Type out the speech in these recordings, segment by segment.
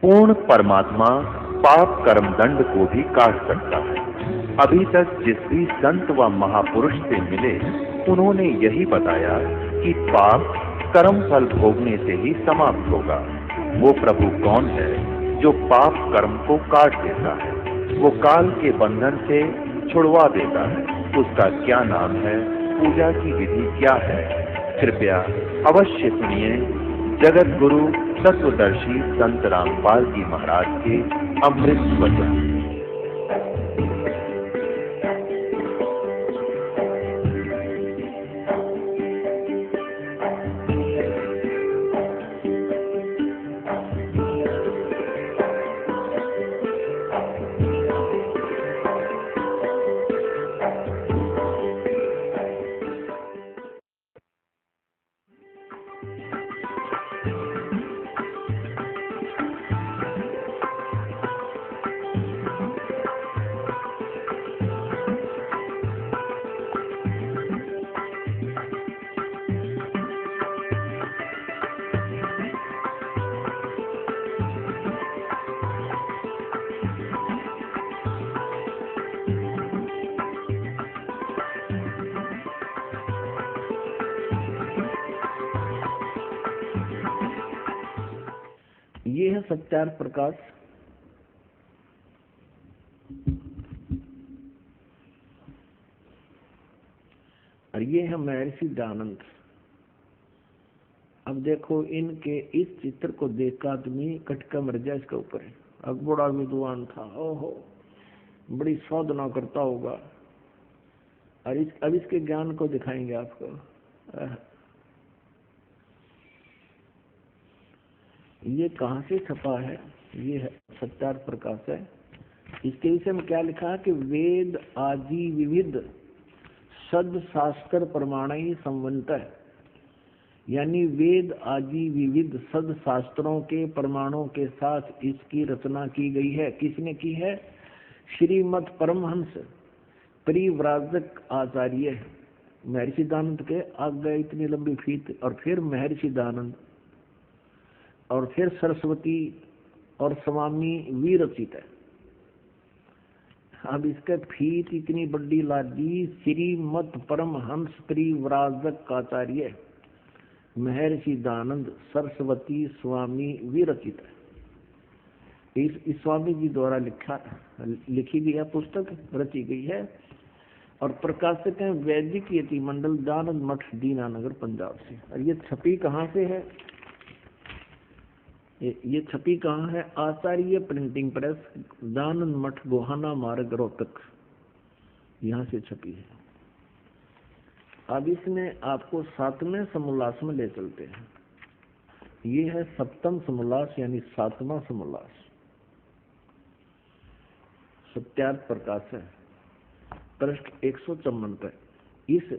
पूर्ण परमात्मा पाप कर्म दंड को भी काट सकता है। अभी तक जिस भी संत व महापुरुष से मिले उन्होंने यही बताया कि पाप कर्म फल भोगने से ही समाप्त होगा। वो प्रभु कौन है जो पाप कर्म को काट देता है, वो काल के बंधन से छुड़वा देता है। उसका क्या नाम है, पूजा की विधि क्या है? कृपया अवश्य सुनिए जगत गुरु तत्वदर्शी संत रामपाल जी महाराज के अमृत वचन। ये है सत्यार्थ प्रकाश। और ये है महर्षि दयानंद। अब देखो इनके इस चित्र को देख आदमी कटका मर जाए इसके ऊपर है। अब बड़ा विद्वान था, ओहो बड़ी साधना करता होगा। और अब इसके ज्ञान को दिखाएंगे आपको। ये कहाँ से छपा है? ये है सत्यार्थ प्रकाश है। इसके विषय में क्या लिखा है कि वेद आदि विविध सद शास्त्र प्रमाणी संवंत है, यानी वेद आदि विविध सद शास्त्रों के प्रमाणों के साथ इसकी रचना की गई है। किसने की है? श्रीमद परमहंस परिव्राजक आचार्य महर्षि दयानंद के आगे इतनी लंबी फीत, और फिर महर्षि दयानंद, और फिर सरस्वती और स्वामी विरचित है। अब इसके फीत इतनी बड़ी लादी, श्रीमद परमहंस परिव्राजक आचार्य महर्षि दयानंद सरस्वती स्वामी विरचित है। इस स्वामी जी द्वारा लिखी गई है पुस्तक, रची गई है। और प्रकाशक है वैदिक यति मंडल दयानंद मठ दीनानगर पंजाब से। और ये छपी कहाँ से है? ये छपी कहाँ है? आचार्य प्रिंटिंग प्रेस, दयानंद मठ गोहाना मार्ग रोहतक, यहाँ से छपी है। अब इसमें आपको 7वें समोल्लास में ले चलते हैं। ये है 7वां समोल्लास, यानी 7वां समोल्लास सत्यार्थ प्रकाश है, पृष्ठ 154 पर। इस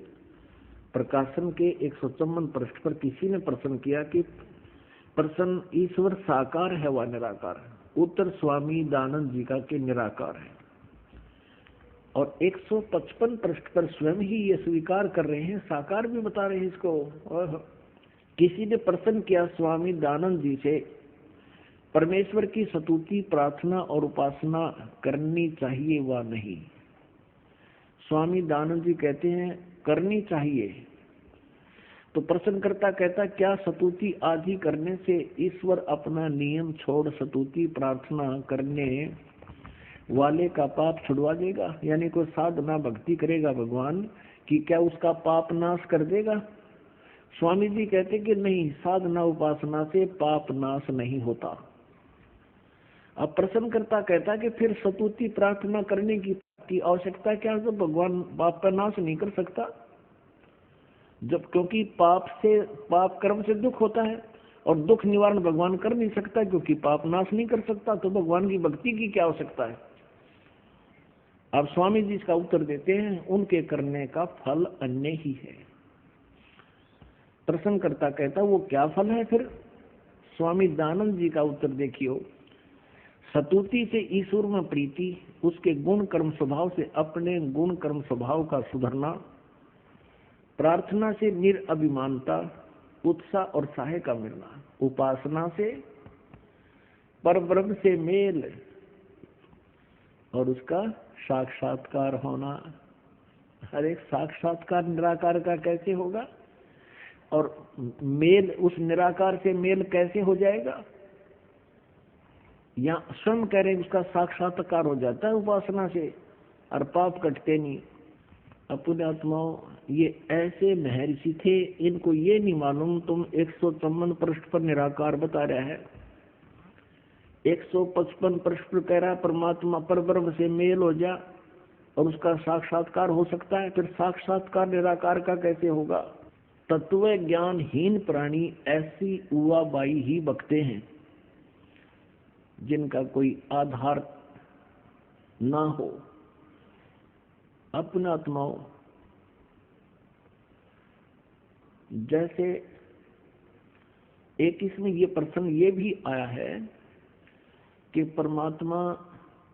प्रकाशन के 154 पृष्ठ पर किसी ने प्रश्न किया कि प्रश्न ईश्वर साकार है व निराकार है? उत्तर स्वामी दयानंद जी का के निराकार है। और 155 पृष्ठ पर स्वयं ही ये स्वीकार कर रहे हैं, साकार भी बता रहे हैं इसको। और किसी ने प्रश्न किया स्वामी दयानंद जी से, परमेश्वर की स्तुति प्रार्थना और उपासना करनी चाहिए व नहीं? स्वामी दयानंद जी कहते हैं करनी चाहिए। तो प्रश्नकर्ता कहता क्या स्तुति आदि करने से ईश्वर अपना नियम छोड़ स्तुति प्रार्थना करने वाले का पाप छुड़वा देगा? यानी कोई साधना भक्ति करेगा भगवान की, क्या उसका पाप नाश कर देगा? स्वामी जी कहते कि नहीं, साधना उपासना से पाप नाश नहीं होता। अब प्रश्नकर्ता कहता कि फिर स्तुति प्रार्थना करने की आवश्यकता क्या है जब भगवान पाप का नाश नहीं कर सकता? जब क्योंकि पाप कर्म से दुख होता है, और दुख निवारण भगवान कर नहीं सकता क्योंकि पाप नाश नहीं कर सकता, तो भगवान की भक्ति की क्या आवश्यकता है? अब स्वामी जी इसका उत्तर देते हैं उनके करने का फल अन्य ही है। प्रश्नकर्ता कहता वो क्या फल है फिर? स्वामी दयानंद जी का उत्तर देखियो, स्तुति से ईश्वर में प्रीति, उसके गुण कर्म स्वभाव से अपने गुण कर्म स्वभाव का सुधरना, प्रार्थना से निरअभिमानता, उत्साह और सहाय का मिलना, उपासना से परब्रह्म से मेल और उसका साक्षात्कार होना। हर एक साक्षात्कार निराकार का कैसे होगा, और मेल उस निराकार से मेल कैसे हो जाएगा? या स्वयं कह रहे हैं उसका साक्षात्कार हो जाता है उपासना से, और पाप कटते नहीं। अपने आत्माओं, ये ऐसे महर्षि थे, इनको ये नहीं मालूम तुम 154 पृष्ठ पर निराकार बता रहा है, 155 पृष्ठ पर कह रहा है परमात्मा परब्रह्म से मेल हो जा और उसका साक्षात्कार हो सकता है। फिर साक्षात्कार निराकार का कैसे होगा? तत्व ज्ञानहीन प्राणी ऐसी उवाबाई ही बकते हैं जिनका कोई आधार ना हो। अपने आत्माओं, जैसे एक इसमें ये प्रसंग ये भी आया है कि परमात्मा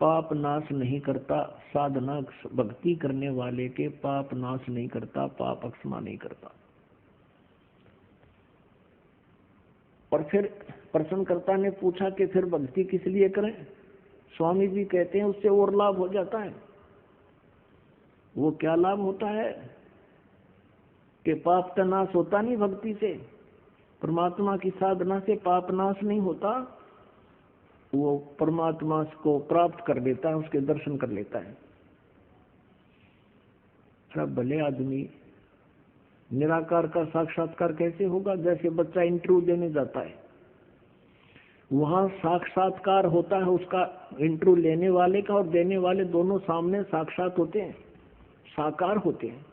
पाप नाश नहीं करता, साधना भक्ति करने वाले के पाप नाश नहीं करता, पाप अक्षमा नहीं करता। और फिर प्रश्नकर्ता ने पूछा कि फिर भक्ति किस लिए करें? स्वामी जी कहते हैं उससे और लाभ हो जाता है। वो क्या लाभ होता है कि पाप का नाश होता नहीं भक्ति से, परमात्मा की साधना से पाप नाश नहीं होता, वो परमात्मा को प्राप्त कर लेता है, उसके दर्शन कर लेता है। सब भले आदमी, निराकार का साक्षात्कार कैसे होगा? जैसे बच्चा इंटरव्यू देने जाता है, वहां साक्षात्कार होता है उसका, इंटरव्यू लेने वाले का और देने वाले दोनों सामने साक्षात होते हैं, साकार होते हैं।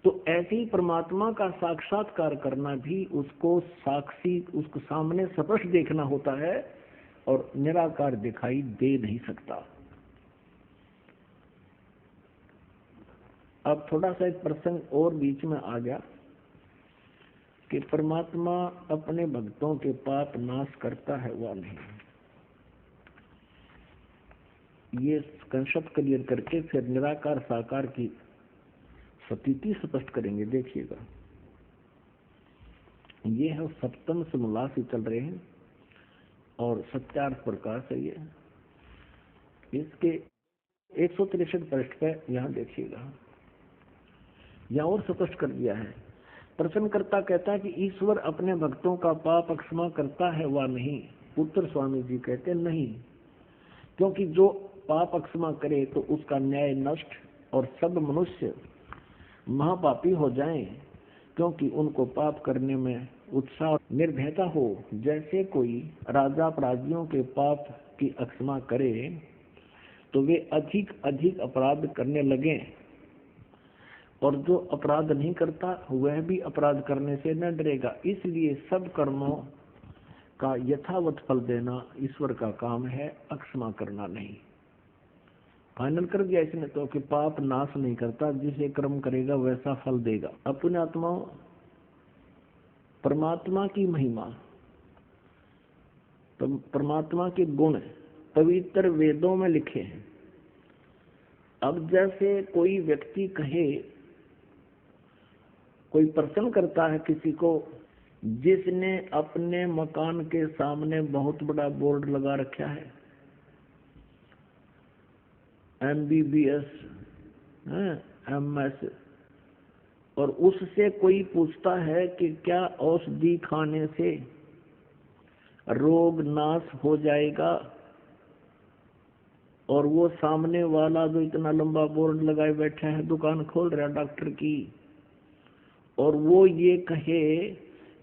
तो ऐसे ही परमात्मा का साक्षात्कार करना भी उसको साक्षी, उसको सामने स्पष्ट देखना होता है, और निराकार दिखाई दे नहीं सकता। अब थोड़ा सा एक प्रसंग और बीच में आ गया कि परमात्मा अपने भक्तों के पाप नाश करता है वा नहीं। ये कंसेप्ट क्लियर करके फिर निराकार साकार की स्थिति स्पष्ट करेंगे। देखिएगा, ये है सप्तम समोल्लास ही चल रहे हैं और सत्यार्थ प्रकाश है ये। इसके 163 पृष्ठ पे यहाँ देखिएगा, यहाँ और स्पष्ट कर दिया है। प्रश्नकर्ता कहता है कि ईश्वर अपने भक्तों का पाप क्षमा करता है वा नहीं? उत्तर स्वामी जी कहते नहीं, क्योंकि जो पाप क्षमा करे तो उसका न्याय नष्ट और सब मनुष्य महापापी हो जाएं, क्योंकि उनको पाप करने में उत्साह और निर्भयता हो। जैसे कोई राजा अपराधियों के पाप की क्षमा करे तो वे अधिक अधिक अपराध करने लगे, और जो अपराध नहीं करता वह भी अपराध करने से न डरेगा। इसलिए सब कर्मों का यथावत फल देना ईश्वर का काम है, अक्षमा करना नहीं। फाइनल कर दिया इसने तो कि पाप नाश नहीं करता, जिसे कर्म करेगा वैसा फल देगा। अपने आत्माओं, परमात्मा की महिमा, परमात्मा के गुण पवित्र वेदों में लिखे हैं। अब जैसे कोई व्यक्ति कहे, कोई प्रश्न करता है किसी को जिसने अपने मकान के सामने बहुत बड़ा बोर्ड लगा रखा है, MBBS MS, और उससे कोई पूछता है कि क्या औषधि खाने से रोग नाश हो जाएगा, और वो सामने वाला जो इतना लंबा बोर्ड लगाए बैठा है, दुकान खोल रहा है डॉक्टर की, और वो ये कहे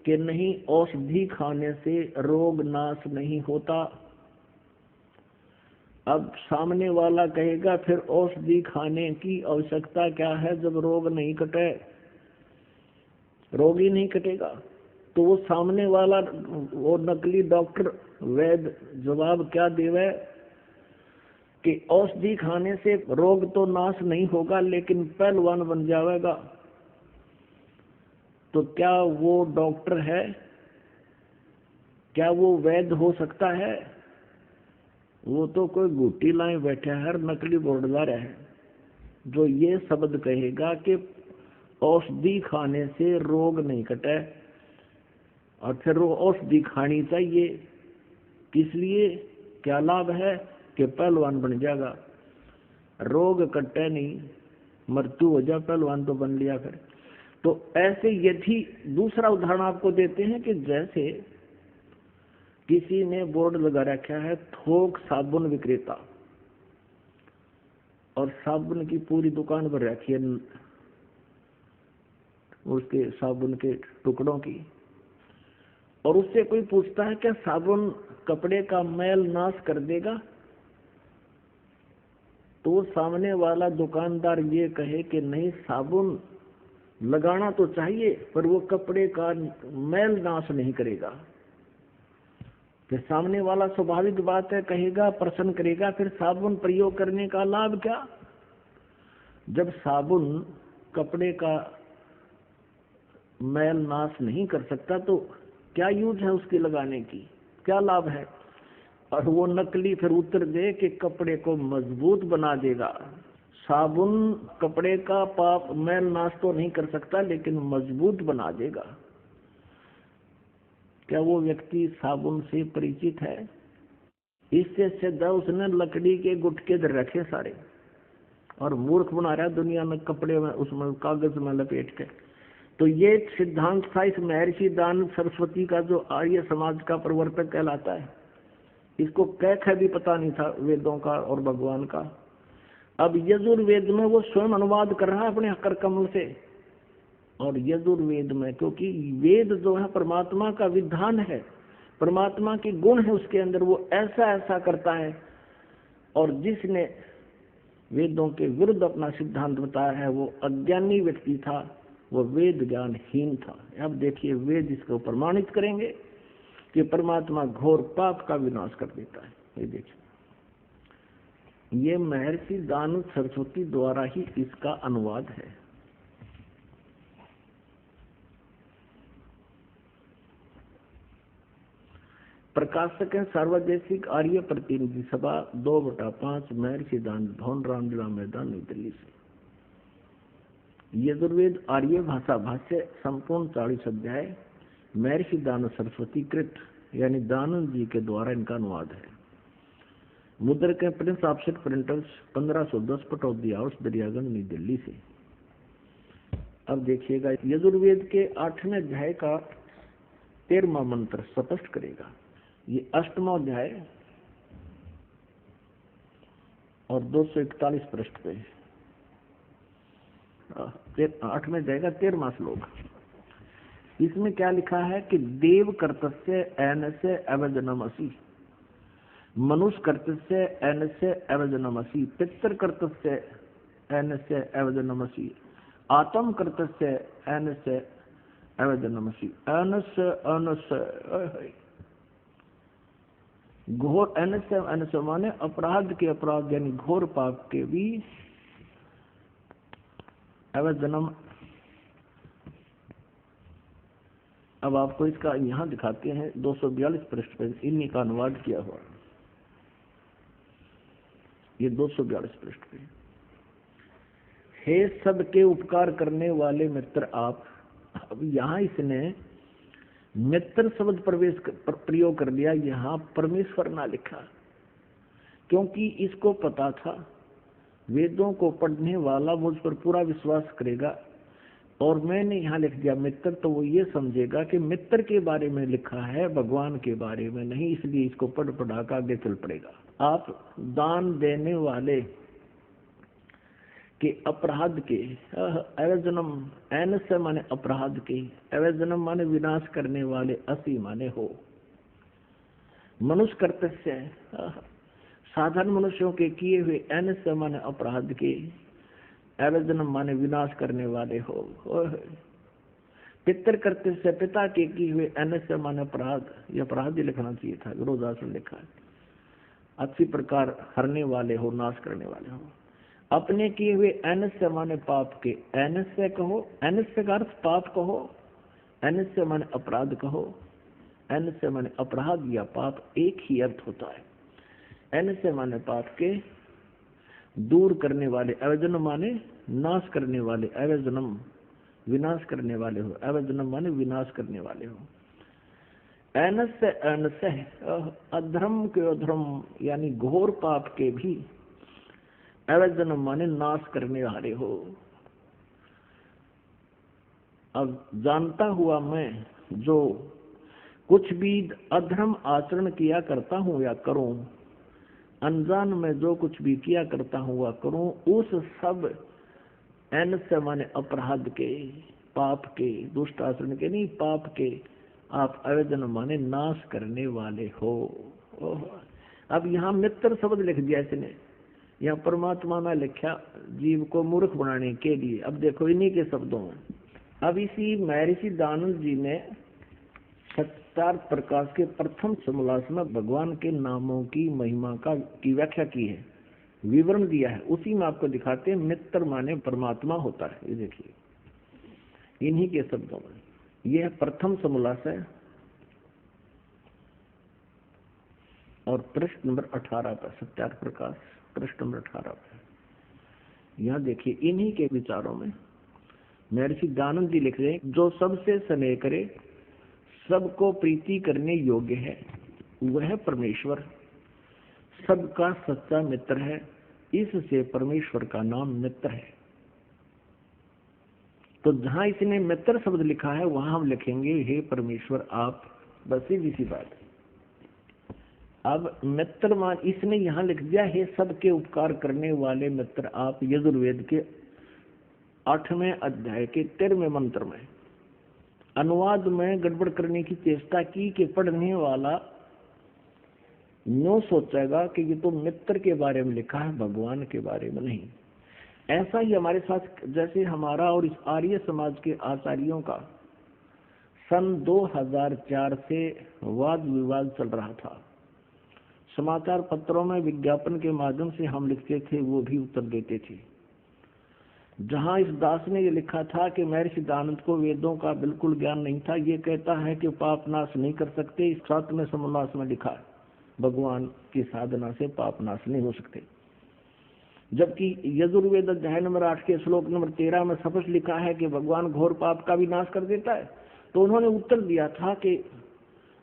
कि नहीं औषधि खाने से रोग नाश नहीं होता, अब सामने वाला कहेगा फिर औषधि खाने की आवश्यकता क्या है जब रोग नहीं कटे, रोग ही नहीं कटेगा। तो वो सामने वाला, वो नकली डॉक्टर वैद्य जवाब क्या देवे कि औषधि खाने से रोग तो नाश नहीं होगा लेकिन पहलवान बन जाएगा। तो क्या वो डॉक्टर है? क्या वो वैद्य हो सकता है? वो तो कोई गुट्टी लाए बैठा है, नकली बोर्डदार है, जो ये शब्द कहेगा कि औषधि खाने से रोग नहीं कटे और फिर वो औषधि खानी चाहिए, किस लिए? क्या लाभ है? कि पहलवान बन जाएगा, रोग कटे नहीं, मृत्यु हो जाए, पहलवान तो बन लिया फिर। तो ऐसे यदि दूसरा उदाहरण आपको देते हैं कि जैसे किसी ने बोर्ड लगा रखा है थोक साबुन विक्रेता, और साबुन की पूरी दुकान भर रखी है उसके साबुन के टुकड़ों की, और उससे कोई पूछता है क्या साबुन कपड़े का मैल नाश कर देगा? तो सामने वाला दुकानदार ये कहे कि नहीं, साबुन लगाना तो चाहिए पर वो कपड़े का मैल नाश नहीं करेगा। फिर सामने वाला स्वाभाविक बात है कहेगा, प्रश्न करेगा, फिर साबुन प्रयोग करने का लाभ क्या? जब साबुन कपड़े का मैल नाश नहीं कर सकता तो क्या यूज है उसके लगाने की, क्या लाभ है? और वो नकली फिर उत्तर दे कि कपड़े को मजबूत बना देगा। साबुन कपड़े का पाप मैल नाश तो नहीं कर सकता लेकिन मजबूत बना देगा। क्या वो व्यक्ति साबुन से परिचित है? इससे सीधा उसने लकड़ी के गुटके धर रखे सारे और मूर्ख बना रहा दुनिया में कपड़े में, उसमें कागज में लपेट के। तो ये सिद्धांत था इस महर्षि दानव सरस्वती का, जो आर्य समाज का प्रवर्तक कहलाता है। इसको कैख भी पता नहीं था वेदों का और भगवान का। अब यजुर्वेद में वो स्वयं अनुवाद कर रहा है अपने कर कमल से। और यजुर्वेद में, क्योंकि वेद जो है परमात्मा का विधान है, परमात्मा के गुण है उसके अंदर, वो ऐसा ऐसा करता है। और जिसने वेदों के विरुद्ध अपना सिद्धांत बताया है वो अज्ञानी व्यक्ति था, वो वेद ज्ञानहीन था। अब देखिए वेद इसको प्रमाणित करेंगे कि परमात्मा घोर पाप का विनाश कर देता है। ये देखिए, ये महर्षि दानव सरस्वती द्वारा ही इसका अनुवाद है। प्रकाशक है सार्वदेशिक आर्य प्रतिनिधि सभा 2/5 महर्षि दानव भवन, रामलीला मैदान, नई दिल्ली से। यजुर्वेद आर्य भाषा भाष्य संपूर्ण 40 अध्याय महर्षि दानव सरस्वती कृत यानी दानव जी के द्वारा इनका अनुवाद है। मुद्रक है Prince offset printers 1510 Pataudi house Daryaganj, नई दिल्ली से। अब देखिएगा यजुर्वेद के 8वें अध्याय का 13वां मंत्र स्पष्ट करेगा। ये 8वां अध्याय और 241 पृष्ठ पे 8वें अध्याय का 13वां श्लोक। इसमें क्या लिखा है कि देव कर्तस्य एनस्य अवजनमसि, मनुष्य कर्तस्य एनस्य अवजनमसि, पितृ कर्तस्य एनस्य अवजनमसि, आत्म कर्तस्य एनस्य अवजनमसि। एनस्य अनस्य घोर, एनस्य अनस्य माने अपराध के अपराध यानी घोर पाप के भी अवजनम। अब आपको इसका यहाँ दिखाते हैं 242 पृष्ठ पर इन्हीं का अनुवाद किया हुआ। ये 242 पृष्ठ पे, हे सबके उपकार करने वाले मित्र आप। अब यहाँ इसने मित्र शब्द प्रयोग कर लिया, यहाँ परमेश्वर ना लिखा, क्योंकि इसको पता था वेदों को पढ़ने वाला मुझ पर पूरा विश्वास करेगा। और मैंने यहाँ लिख दिया मित्र, तो वो ये समझेगा कि मित्र के बारे में लिखा है, भगवान के बारे में नहीं, इसलिए इसको पढ़ पढ़ा कर आगे चल पड़ेगा। आप दान देने वाले के अपराध के, अवजनम एन से माने अपराध के, अवजनम माने विनाश करने वाले, असी माने हो, मनुष्य कर्तव्य साधारण मनुष्यों के किए हुए, एन से माने अपराध के, अवजनम माने विनाश करने वाले हो। पितृ कर्तव्य पिता के किए हुए, एन से माने अपराध, ये अपराध ही लिखना चाहिए था, विरोधास में लिखा है। अच्छी प्रकार हरने वाले हो, नाश करने वाले हो। अपने किए हुए, एन से माने पाप के, एन से कहो, एन से का अर्थ पाप कहो, एन से माने अपराध कहो, एन से माने अपराध या पाप एक ही अर्थ होता है। एन से माने पाप के दूर करने वाले, अवजनम माने नाश करने वाले, अवजनम विनाश करने वाले हो, अवजनम माने विनाश करने वाले हो। एनस एनस अधर्म के अधर्म यानी घोर पाप के भी अवैधन माने नाश करने वाले हो। अब जानता हुआ मैं जो कुछ भी अधर्म आचरण किया करता हूँ या करूं, अनजान में जो कुछ भी किया करता हूँ या करूं, उस सब एन से माने अपराध के, पाप के, दुष्ट आचरण के नहीं, पाप के आप अवैधन माने नाश करने वाले हो। अब यहाँ मित्र शब्द लिख दिया इसने, यहाँ परमात्मा ने लिखा जीव को मूर्ख बनाने के लिए। अब देखो इन्हीं के शब्दों में, अब इसी महर्षि दानंद जी ने सत्यार्थ प्रकाश के प्रथम समोल्लास में भगवान के नामों की महिमा की व्याख्या की है, विवरण दिया है। उसी में आपको दिखाते हैं मित्र माने परमात्मा होता है। ये देखिए इन्हीं के शब्दों में, यह प्रथम समोल्लास है और पृष्ठ नंबर 18 पर, सत्यार्थ प्रकाश पृष्ठ नंबर 18 पर। यहाँ देखिए इन्हीं के विचारों में महर्षि दानंद जी लिख रहे हैं, जो सबसे स्नेह करे, सबको प्रीति करने योग्य है, वह परमेश्वर सबका सच्चा मित्र है। इससे परमेश्वर का नाम मित्र है। तो जहां इसने मित्र शब्द लिखा है वहां हम लिखेंगे हे परमेश्वर आप, बस सीधी सी बात। अब मित्र मान इसने यहाँ लिख दिया हे सबके उपकार करने वाले मित्र आप, यजुर्वेद के 8वें अध्याय के 13वें मंत्र में। अनुवाद में गड़बड़ करने की चेष्टा की कि पढ़ने वाला यूं सोचेगा कि ये तो मित्र के बारे में लिखा है, भगवान के बारे में नहीं। ऐसा ही हमारे साथ, जैसे हमारा और इस आर्य समाज के आचार्यों का सन 2004 से वाद विवाद चल रहा था। समाचार पत्रों में विज्ञापन के माध्यम से हम लिखते थे, वो भी उत्तर देते थे। जहां इस दास ने ये लिखा था कि महर्षि दानंद को वेदों का बिल्कुल ज्ञान नहीं था, ये कहता है कि पाप नाश नहीं कर सकते। इस 7वें समोल्लास में लिखा है भगवान की साधना से पाप नाश नहीं हो सकते। जबकि यजुर्वेद अध्याय नंबर 8 के श्लोक नंबर 13 में स्पष्ट लिखा है कि भगवान घोर पाप का भी नाश कर देता है। तो उन्होंने उत्तर दिया था कि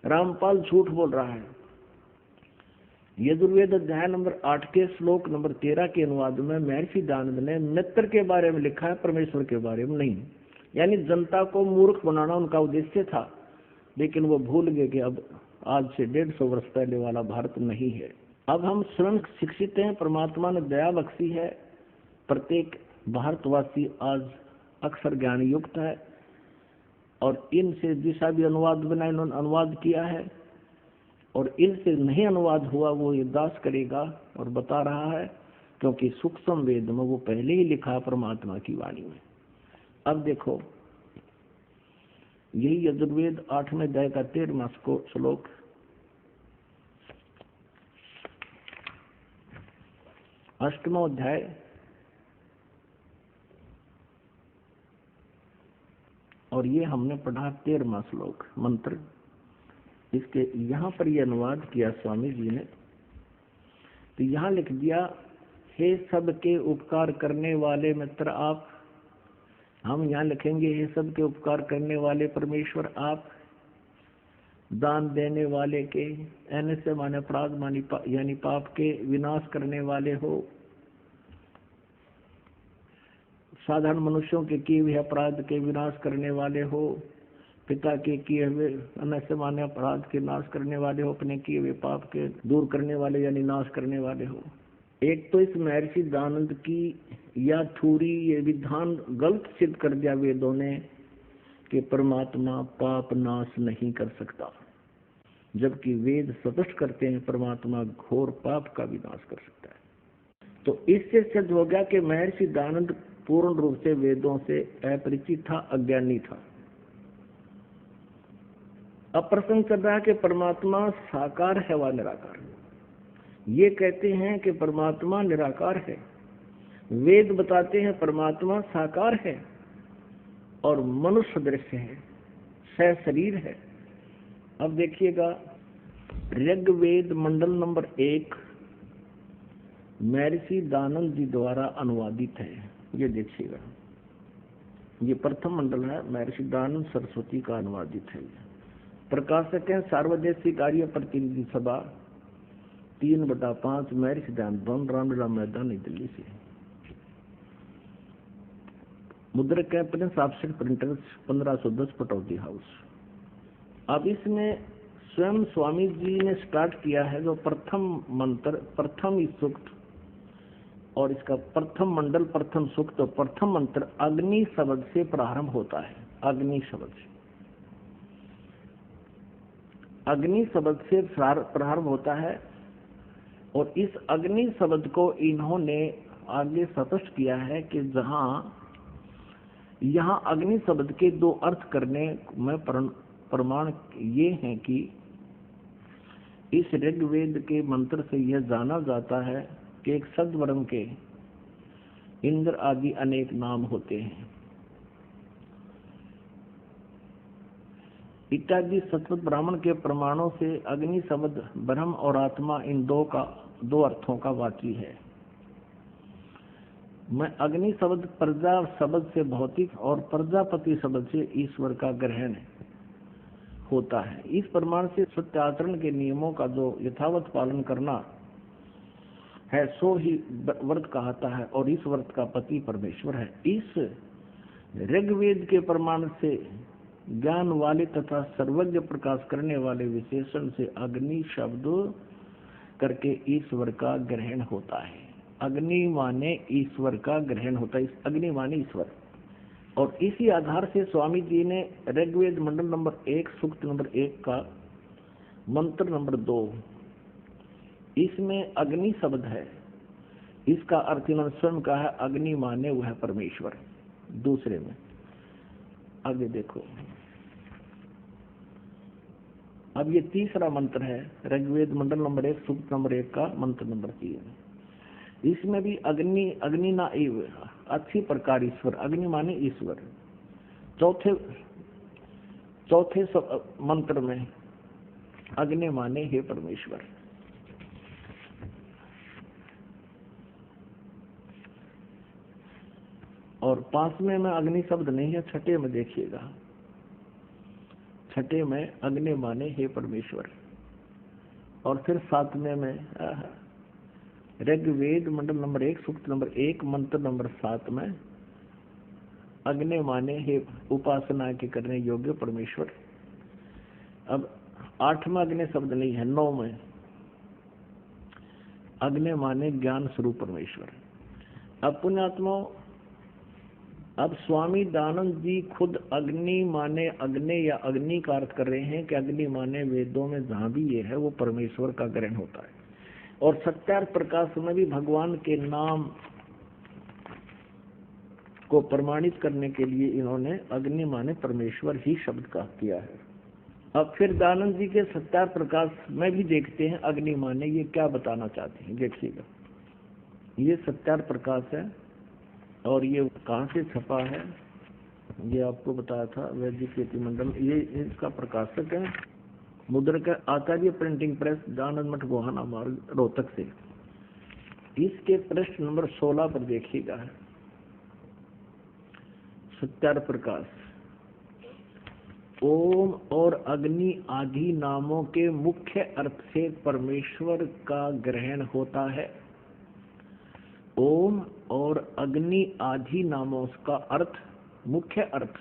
रामपाल झूठ बोल रहा है। यजुर्वेद अध्याय नंबर 8 के श्लोक नंबर 13 के अनुवाद में महर्षि दानंद ने मित्र के बारे में लिखा है, परमेश्वर के बारे में नहीं। यानी जनता को मूर्ख बनाना उनका उद्देश्य था, लेकिन वो भूल गए कि अब आज से 150 वर्ष पहले वाला भारत नहीं है। अब हम स्वयं शिक्षित हैं, परमात्मा ने दया बख्शी है, प्रत्येक भारतवासी आज अक्षर ज्ञान युक्त है और इनसे जिसा भी अनुवाद बना इन्होंने अनुवाद किया है, और इनसे नहीं अनुवाद हुआ वो ये दास करेगा और बता रहा है, क्योंकि सूक्ष्म वेद में वो पहले ही लिखा परमात्मा की वाणी में। अब देखो यही यजुर्वेद 8वें अध्याय का 13वां श्लोक, अष्टवां अध्याय और ये हमने पढ़ा 13वां श्लोक मंत्र। इसके यहाँ पर ये अनुवाद किया स्वामी जी ने, तो यहाँ लिख दिया हे सबके उपकार करने वाले मित्र आप। हम यहाँ लिखेंगे हे सबके उपकार करने वाले परमेश्वर आप, दान देने वाले के, एन से माने अपराध यानी पाप के विनाश करने वाले हो, साधारण मनुष्यों के किए हुए अपराध के विनाश करने वाले हो, पिता के किए हुए अनैसे माने अपराध के नाश करने वाले हो, अपने किए हुए पाप के दूर करने वाले यानी नाश करने वाले हो। एक तो इस महर्षि दानंद की या थोड़ी ये विधान गलत सिद्ध कर दिया वेदों ने कि परमात्मा पाप नाश नहीं कर सकता, जबकि वेद स्पष्ट करते हैं परमात्मा घोर पाप का भी नाश कर सकता है। तो इससे सिद्ध हो गया कि महर्षि दानंद पूर्ण रूप से वेदों से अपरिचित था, अज्ञानी था। अब प्रश्न चल रहा है कि परमात्मा साकार है व निराकार। ये कहते हैं कि परमात्मा निराकार है, वेद बताते हैं परमात्मा साकार है और मनुष्य दृश्य है, सशरीर है। अब देखिएगा ऋग्वेद मंडल नंबर 1 महर्षि दानंद जी द्वारा अनुवादित है। ये देखिएगा, ये प्रथम मंडल है, महर्षि दानंद सरस्वती का अनुवादित है। प्रकाशक हैं सार्वदेशिक आर्य प्रतिनिधि सभा 3/5 महर्षि ध्यानचंद रामलीला मैदान नई दिल्ली से। मुद्रक है Prince offset printers 1510 Pataudi house. अब इसमें स्वयं स्वामी जी ने स्टार्ट किया है जो प्रथम मंत्र, प्रथम सूक्त और इसका प्रथम मंडल, प्रथम सूक्त और प्रथम मंत्र अग्नि शब्द से प्रारंभ होता है। अग्नि शब्द से, अग्नि शब्द से प्रारंभ होता है और इस अग्नि शब्द को इन्होंने आगे स्पष्ट किया है कि यहाँ अग्नि शब्द के दो अर्थ करने में प्रमाण ये हैं कि इस ऋग्वेद के मंत्र से यह जाना जाता है कि एक सद्वर्ण के इंद्र आदि अनेक नाम होते हैं इत्यादि। सतत ब्राह्मण के प्रमाणों से अग्नि शब्द ब्रह्म और आत्मा इन दो अर्थों का वाची है। मैं अग्नि शब्द प्रजा शब्द से भौतिक और प्रजापति शब्द से ईश्वर का ग्रहण होता है। इस प्रमाण से सत्याचरण के नियमों का जो यथावत पालन करना है सो ही व्रत कहता है और इस व्रत का पति परमेश्वर है। इस ऋग्वेद के प्रमाण से ज्ञान वाले तथा सर्वज्ञ प्रकाश करने वाले विशेषण से अग्नि शब्द करके ईश्वर का ग्रहण होता है। अग्नि माने ईश्वर का ग्रहण होता है, अग्नि माने ईश्वर। और इसी आधार से स्वामी जी ने ऋग्वेद मंडल नंबर 1 सूक्त नंबर 1 का मंत्र नंबर 2 इसमें अग्नि शब्द है, इसका अर्थ इन्होंने स्वयं कहा है अग्नि माने वह परमेश्वर। दूसरे में आगे देखो, अब ये तीसरा मंत्र है ऋग्वेद मंडल नंबर 1 सूक्त नंबर 1 का मंत्र नंबर 3। इसमें भी अग्नि ना एव अच्छी प्रकार ईश्वर, अग्नि माने ईश्वर। चौथे मंत्र में अग्नि माने हे परमेश्वर। और 5वें में अग्नि शब्द नहीं है, छठे में देखिएगा, छठे में अग्नि माने हे परमेश्वर। और फिर 7वें में ऋग्वेद मंडल नंबर 1 सूक्त नंबर 1 मंत्र नंबर 7 में अग्नि माने हे उपासना के करने योग्य परमेश्वर। अब 8वां अग्नि शब्द नहीं है, 9 में अग्नि माने ज्ञान स्वरूप परमेश्वर। अब पुण्यात्मा, अब स्वामी दानंद जी खुद अग्नि माने अग्नि या अग्नि का अर्थ कर रहे हैं कि अग्नि माने वेदों में जहां भी ये है वो परमेश्वर का ग्रहण होता है। और सत्यार्थ प्रकाश में भी भगवान के नाम को प्रमाणित करने के लिए इन्होंने अग्नि माने परमेश्वर ही शब्द का किया है। अब फिर दानंद जी के सत्यार्थ प्रकाश में भी देखते हैं अग्नि माने ये क्या बताना चाहते हैं। देखिएगा, ये सत्यार्थ प्रकाश है और ये कहाँ से छपा है ये आपको बताया था, वैदिक कीर्ति मंडल। ये इसका प्रकाशक है मुद्रक आचार्य प्रिंटिंग प्रेस, दानंद मठ गोहाना मार्ग, रोहतक से। इसके पृष्ठ नंबर 16 पर देखिएगा, सत्यार्थ प्रकाश। ओम और अग्नि आदि नामों के मुख्य अर्थ से परमेश्वर का ग्रहण होता है। ओम और अग्नि आदि नामों का अर्थ, मुख्य अर्थ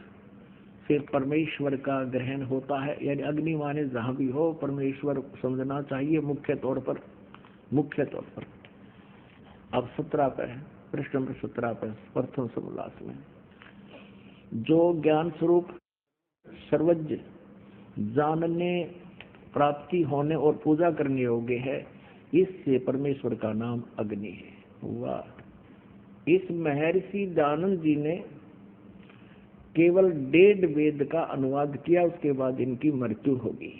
से परमेश्वर का ग्रहण होता है। यानी अग्नि माने जहां भी हो परमेश्वर समझना चाहिए मुख्य तौर पर। अब 17 पे है, पृष्ठ नंबर 17 पे प्रथम समोल्लास में, जो ज्ञान स्वरूप सर्वज्ञ जानने, प्राप्ति होने और पूजा करने योग्य है, इससे परमेश्वर का नाम अग्नि है। वाह! इस महर्षि दानंद जी ने केवल 1.5 वेद का अनुवाद किया, उसके बाद इनकी मृत्यु होगी।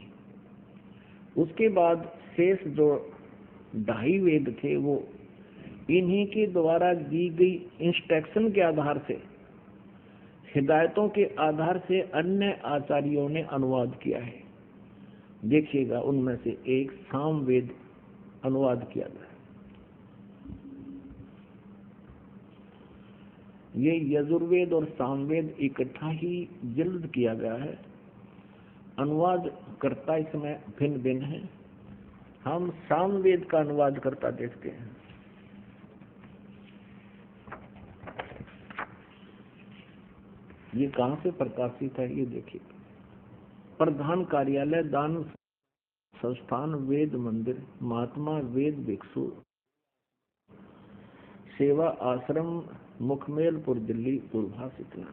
उसके बाद शेष जो 2.5 वेद थे वो इन्हीं के द्वारा दी गई इंस्ट्रक्शन के आधार से, हिदायतों के आधार से अन्य आचार्यों ने अनुवाद किया है। देखिएगा, उनमें से एक सामवेद अनुवाद किया गया। ये यजुर्वेद और सामवेद इकट्ठा ही जल्द किया गया है अनुवाद करता इसमें भिन्न भिन्न है। हम सामवेद का अनुवाद करता देखते हैं। ये कहाँ से प्रकाशित है ये देखिए। प्रधान कार्यालय दान संस्थान वेद मंदिर महात्मा वेद भिक्षु सेवा आश्रम मुखमेलपुर दिल्ली दूरभाष इतना।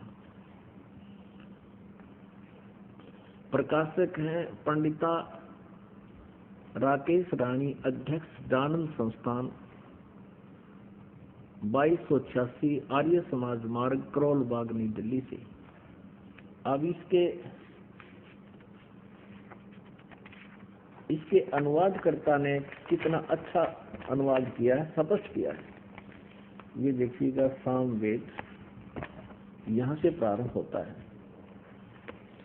प्रकाशक हैं पंडिता राकेश रानी अध्यक्ष दानंद संस्थान 2286 आर्य समाज मार्ग करोल बाग नई दिल्ली से। अब इसके अनुवादकर्ता ने कितना अच्छा अनुवाद किया है, स्पष्ट किया है। ये देखिएगा सामवेद यहाँ से प्रारंभ होता है।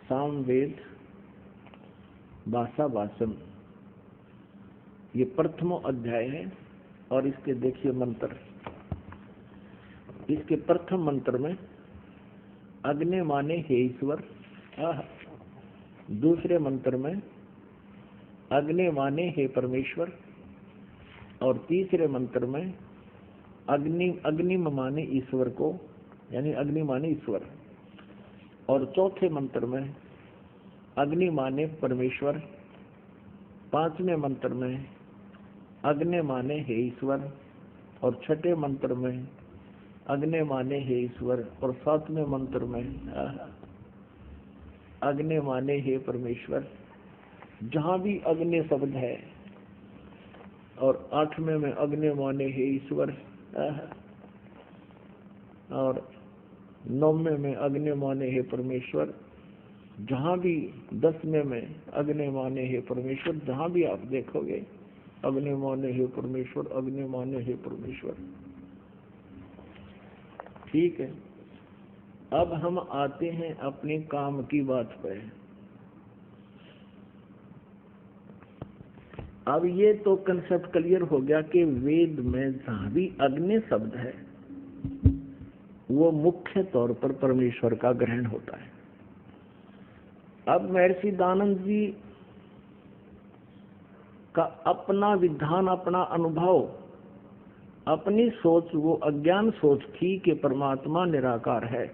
सामवेद भाषा वाचन ये प्रथमो अध्याय है और इसके देखिए मंत्र। इसके प्रथम मंत्र में अग्नि माने हे ईश्वर, दूसरे मंत्र में अग्नि माने हे परमेश्वर और तीसरे मंत्र में अग्नि माने ईश्वर को, यानी अग्नि माने ईश्वर, और चौथे मंत्र में अग्नि माने परमेश्वर, पांचवें मंत्र में अग्नि माने हे ईश्वर और छठे मंत्र में अग्नि माने हे ईश्वर और सातवें मंत्र में अग्नि माने हे परमेश्वर। जहां भी अग्नि शब्द है और आठवें में अग्नि माने हे ईश्वर और नौवें में अग्नि माने हे परमेश्वर, जहां भी 10वें में अग्नि माने हे परमेश्वर, जहां भी आप देखोगे अग्नि माने हे परमेश्वर, अग्नि माने हे परमेश्वर। ठीक है, अब हम आते हैं अपने काम की बात पर। अब ये तो कंसेप्ट क्लियर हो गया कि वेद में जहां भी अग्नि शब्द है वो मुख्य तौर पर परमेश्वर का ग्रहण होता है। अब महर्षि दानंद जी का अपना विधान, अपना अनुभव, अपनी सोच, वो अज्ञान सोच थी कि परमात्मा निराकार है,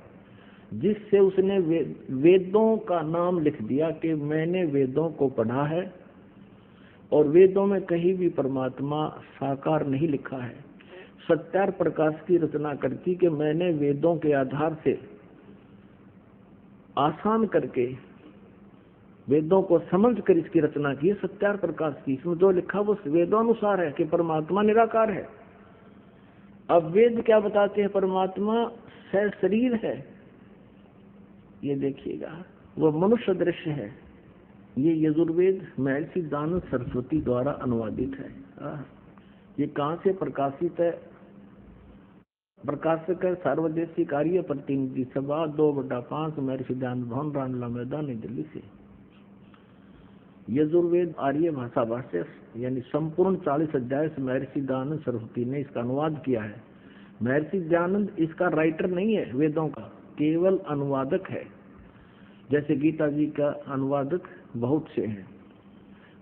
जिससे उसने वेदों का नाम लिख दिया कि मैंने वेदों को पढ़ा है और वेदों में कहीं भी परमात्मा साकार नहीं लिखा है। सत्यार प्रकाश की रचना करती कि मैंने वेदों के आधार से आसान करके वेदों को समझ कर इसकी रचना की। सत्यार प्रकाश की, इसमें जो लिखा वो वेदोनुसार है कि परमात्मा निराकार है। अब वेद क्या बताते हैं? परमात्मा शरीर है। ये देखिएगा वो मनुष्य दृश्य है। ये यजुर्वेद महर्षि दानंद सरस्वती द्वारा अनुवादित है। ये कहाँ से प्रकाशित है? प्रकाशक है सार्वदेशिक कार्य प्रतिनिधि सभा 2/5 महर्षि दानंद भवन रामला मैदान नई दिल्ली से। यजुर्वेद आर्य भाषा भाष्य यानी संपूर्ण 40 अध्याय से महर्षि दानंद सरस्वती ने इसका अनुवाद किया है। महर्षि दानंद इसका राइटर नहीं है, वेदों का केवल अनुवादक है। जैसे गीता जी का अनुवादक बहुत से हैं।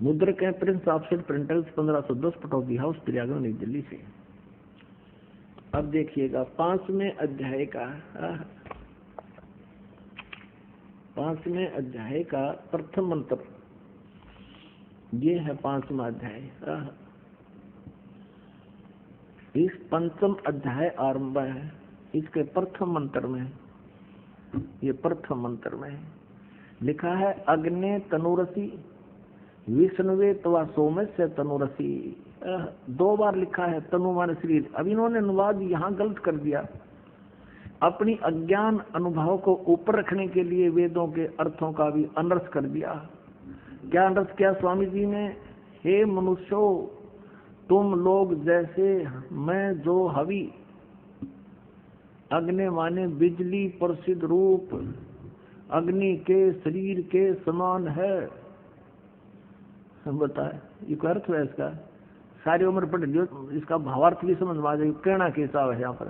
मुद्रक है Prince offset printers 1510 Pataudi house Prayagraj नई दिल्ली से। अब देखिएगा 5वें अध्याय का प्रथम मंत्र। ये है 5वां अध्याय। इस 5वां अध्याय आरंभ है इसके प्रथम मंत्र में। ये प्रथम मंत्र में लिखा है अग्ने तनुरसी विष्णुवे तवा सोमे से तनुरसी। 2 बार लिखा है तनु माने शरीर। अब इन्होंने अनुवाद यहाँ गलत कर दिया। अपनी अज्ञान अनुभव को ऊपर रखने के लिए वेदों के अर्थों का भी अनर्थ कर दिया। क्या अनर्थ किया स्वामी जी ने? हे मनुष्यो, तुम लोग जैसे मैं जो हवि, अग्नि माने बिजली प्रसिद्ध रूप, अग्नि के शरीर के समान है। हम बताए ये क्या अर्थ है इसका? सारी उम्र पढ़ लियो, इसका भावार्थ भी समझ में आ जाएगी। कहना कैसा है यहाँ पर?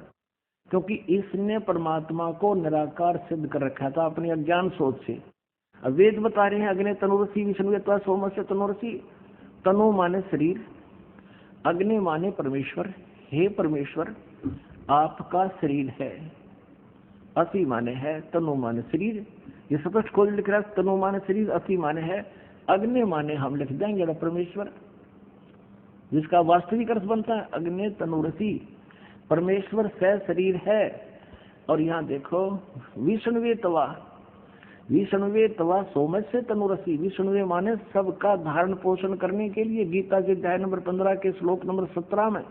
क्योंकि इसने परमात्मा को निराकार सिद्ध कर रखा था अपनी अज्ञान सोच से। अब वेद बता रहे हैं अग्नि तनुरसी विष्णु त्वा सोमस्य तनुरसी। तनु माने शरीर, अग्नि माने परमेश्वर। हे परमेश्वर आपका शरीर है, असी माने है, तनु माने शरीर। ये स्पष्ट खोज लिख रहा है, तनु माने शरीर, असी माने है, अग्नि माने हम लिख देंगे परमेश्वर, जिसका वास्तविक अर्थ बनता है अग्नि तनुरसी, परमेश्वर से शरीर है। और यहाँ देखो विष्णुवे तवा, विष्णुवे तवा सोमस्य तनुरसी। विष्णुवे माने सबका धारण पोषण करने के लिए। गीता के अध्याय नंबर 15 के श्लोक नंबर 17 में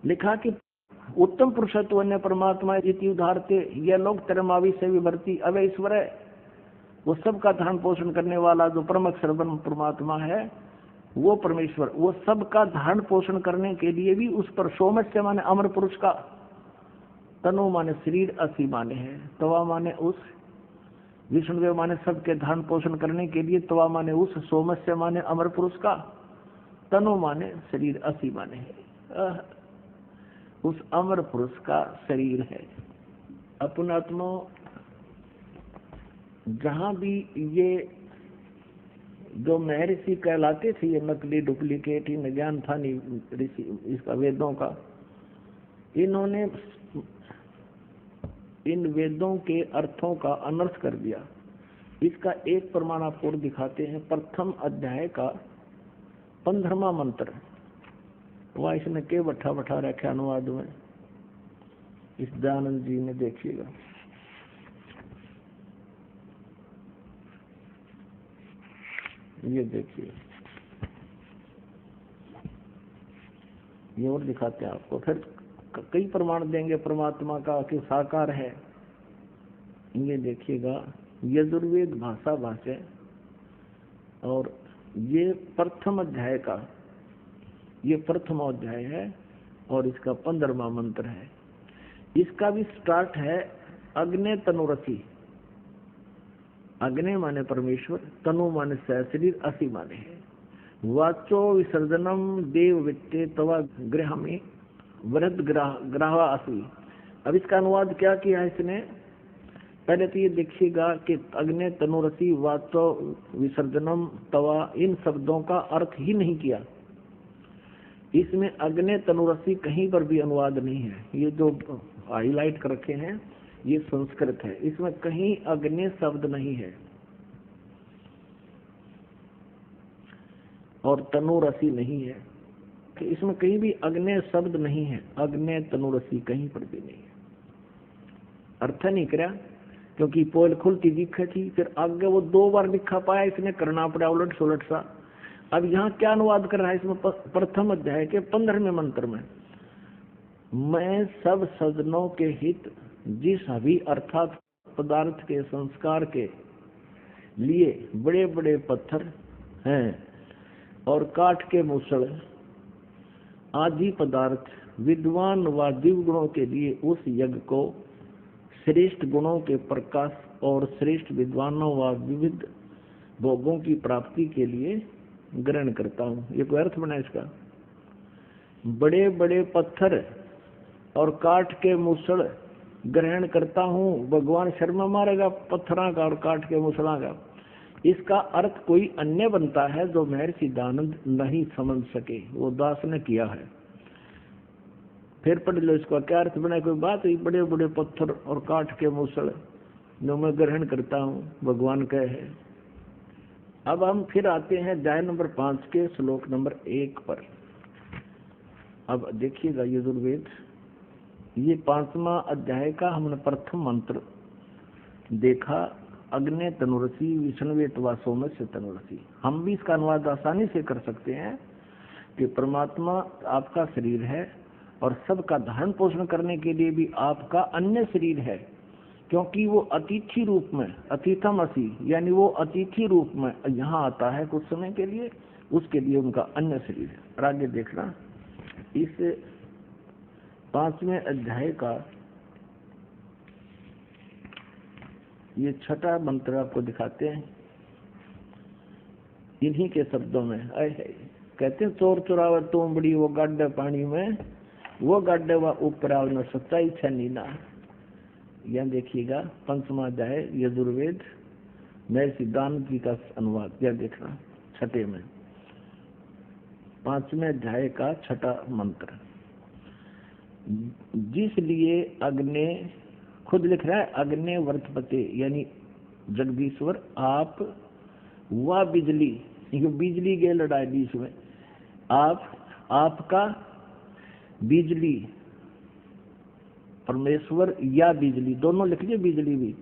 लिखा कि उत्तम पुरुषत्व अन्य परमात्मा इति उदाहरते, यह लोग तरमावी से विभर्ती अव ईश्वर है। वो सबका धारण पोषण करने वाला जो परम अक्षर ब्रह्म परमात्मा है वो परमेश्वर, वो सबका धारण पोषण करने के लिए भी उस पर सोमस्य माने अमर पुरुष का, तनु माने शरीर, असी माने है, तवा माने उस, विष्णुदेव माने सबके धारण पोषण करने के लिए, तवा माने उस, सोमस्य माने अमर पुरुष का, तनु माने शरीर, असी माने है उस अमर पुरुष का शरीर है। अपनात्मा जहां भी ये जो महर्षि कहलाते थे, ये नकली डुप्लीकेट ही न ज्ञान था नहीं ऋषि इसका वेदों का, इन्होंने इन वेदों के अर्थों का अनर्थ कर दिया। इसका एक प्रमाण आपको दिखाते हैं। प्रथम अध्याय का 15वां मंत्र, वह इसने के बैठा बैठा रखे अनुवाद में, इस दयानंद जी ने, देखिएगा। ये देखिए, ये और दिखाते हैं आपको। फिर कई प्रमाण देंगे परमात्मा का कि साकार है। ये देखिएगा, यजुर्वेद भाषा भाष्य, और ये प्रथम अध्याय का, ये प्रथम अध्याय है और इसका 15वां मंत्र है। इसका भी स्टार्ट है अग्नि तनुरसी। अग्नि माने परमेश्वर, तनु माने शरीर, असी माने है। वाचो विसर्जनम देव वित्ते तवा गृह में वृद्ध ग्राह असी। अब इसका अनुवाद क्या किया है इसने? पहले तो ये देखिएगा कि अग्नि तनुरसी वाचो विसर्जनम तवा, इन शब्दों का अर्थ ही नहीं किया। इसमें अग्नि तनुरसी कहीं पर भी अनुवाद नहीं है। ये जो हाईलाइट कर रखे हैं ये संस्कृत है, इसमें कहीं अग्नि शब्द नहीं है और तनुरसी नहीं है, कि इसमें कहीं भी अग्नि शब्द नहीं है। अग्नि तनुरसी कहीं पर भी नहीं है। अर्थ नहीं करा, क्योंकि पोल खुलती दिखे थी, फिर आगे वो 2 बार लिखा पाया, इसने करना पड़ा उलट सुलट सा। अब यहाँ क्या अनुवाद कर रहा है? इसमें प्रथम अध्याय के 15वें मंत्र में, मैं सब सज्जनों के हित जिस अभी अर्थात पदार्थ के संस्कार के लिए बड़े बड़े पत्थर हैं और काठ के मूसल आदि पदार्थ विद्वान व दिव्य गुणों के लिए उस यज्ञ को श्रेष्ठ गुणों के प्रकाश और श्रेष्ठ विद्वानों व विविध भोगों की प्राप्ति के लिए ग्रहण करता हूँ। ये कोई अर्थ बना इसका? बड़े बड़े पत्थर और काठ के मूसल ग्रहण करता हूँ। भगवान शर्मा मारेगा पत्थरा का और काठ के मूसला का। इसका अर्थ कोई अन्य बनता है जो महर्षि दयानंद नहीं समझ सके, वो दास ने किया है। फिर पढ़ लो इसका क्या अर्थ बना। कोई बात है, बड़े बड़े पत्थर और काठ के मूसल जो मैं ग्रहण करता हूँ, भगवान कहे। अब हम फिर आते हैं अध्याय नंबर 5 के श्लोक नंबर 1 पर। अब देखिएगा यजुर्वेद, ये 5वां अध्याय का हमने प्रथम मंत्र देखा, अग्नि तनुरसी विष्णुवे तवा सोमस्य तनुरसी। हम भी इसका अनुवाद आसानी से कर सकते हैं कि परमात्मा आपका शरीर है और सबका धारण पोषण करने के लिए भी आपका अन्य शरीर है, क्योंकि वो अतिथि रूप में, अतिथम असी, यानी वो अतिथि रूप में यहाँ आता है कुछ समय के लिए, उसके लिए उनका अन्य शरीर है। और आगे देखना, इस 5वें अध्याय का ये 6ठा मंत्र आपको दिखाते हैं इन्हीं के शब्दों में। कहते हैं चोर चुरावर तुम बड़ी वो गाड्डे पानी में, वो गाड्डे व ऊपर न सच्चाई छनी ना। यह देखिएगा 5वां अध्याय यजुर्वेद मैं सिद्धांत जी का अनुवाद क्या देखना, छठे में 5वें अध्याय का छठा मंत्र। जिसलिए अग्ने, खुद लिख रहा है, अग्ने वर्तपते यानी जगदीश्वर आप, वह बिजली, बिजली के लड़ाई बीच में, आप, आपका बिजली, परमेश्वर या बिजली, दोनों लिख लिए, बिजली भी,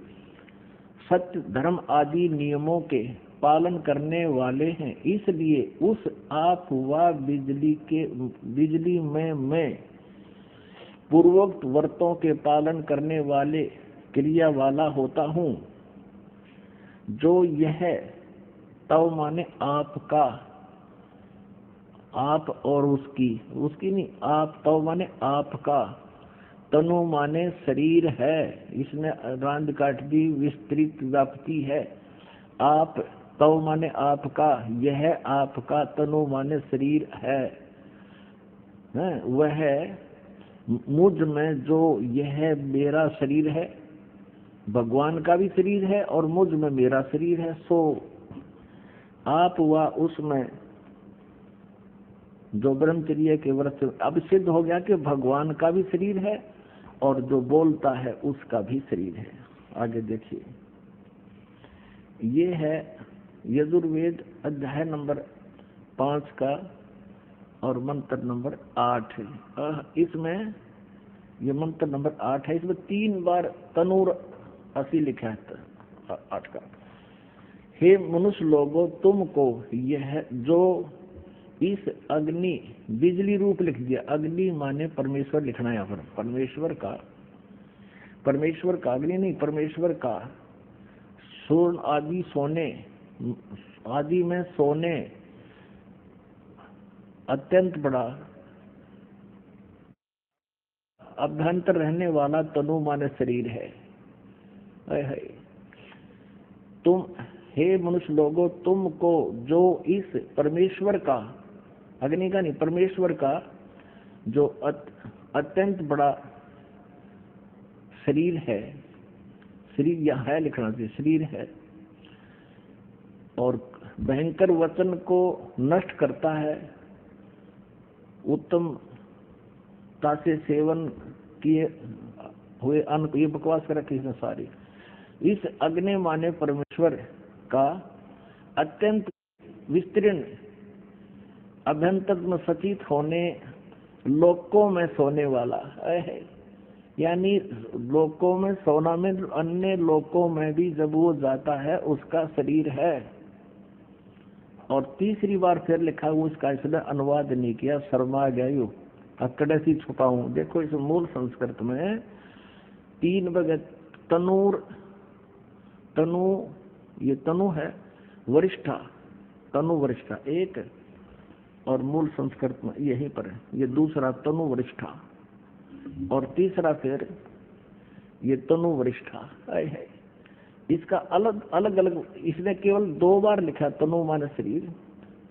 सत्य धर्म आदि नियमों के पालन करने वाले हैं। इसलिए उस आप व बिजली में मैं पूर्वोक्त व्रतों के पालन करने वाले क्रिया वाला होता हूँ। जो यह तव माने आपका, आप और उसकी नहीं, आप तव माने आपका, तनु माने शरीर है, इसमें रांद काट दी, विस्तृत व्याप्ति है। आप तव माने आपका, यह आपका, तनु माने शरीर है, वह मुझ में जो यह मेरा शरीर है, भगवान का भी शरीर है और मुझ में मेरा शरीर है। सो आप व उसमें जो ब्रह्मचर्य के व्रत, अब सिद्ध हो गया कि भगवान का भी शरीर है और जो बोलता है उसका भी शरीर है। आगे देखिए, ये है यजुर्वेद अध्याय नंबर 5 का और मंत्र नंबर 8 है। इसमें ये मंत्र नंबर 8 है, इसमें 3 बार तनूर असी लिखा है 8 का। हे मनुष्य लोगों, तुमको यह जो इस अग्नि, बिजली रूप लिख दिया, अग्नि माने परमेश्वर लिखना है यहाँ पर, परमेश्वर का अग्नि नहीं, परमेश्वर का स्वर्ण आदि सोने, आदि में सोने, अत्यंत बड़ा अभ्यंतर रहने वाला तनु माने शरीर है। तुम हे मनुष्य लोगों, तुमको जो इस परमेश्वर का, अग्नि का नहीं, परमेश्वर का जो अत्यंत बड़ा शरीर है, शरीर यहाँ है लिखना चाहिए, शरीर है, और भयंकर वचन को नष्ट करता है, उत्तमता से सेवन किए हुए अन्न, ये बकवास कर रखी इसने सारी। इस अग्नि माने परमेश्वर का अत्यंत विस्तीर्ण अभ्यंतर में सचित होने, लोकों में सोने वाला है, यानी लोकों में सोना में, अन्य लोकों में भी जब वो जाता है उसका शरीर है। और तीसरी बार फिर लिखा हुआ, उसका इसलिए अनुवाद नहीं किया, शर्मा गया, अकड़े सी छुपा हूं। देखो इस मूल संस्कृत में 3 बजे तनूर, तनु, ये तनु है वरिष्ठा, तनु वरिष्ठा एक, और मूल संस्कृत में यहीं पर है, ये दूसरा तनु वरिष्ठा, और तीसरा फिर ये तनु वरिष्ठा है। इसका अलग अलग इसने केवल 2 बार लिखा, तनु माने शरीर,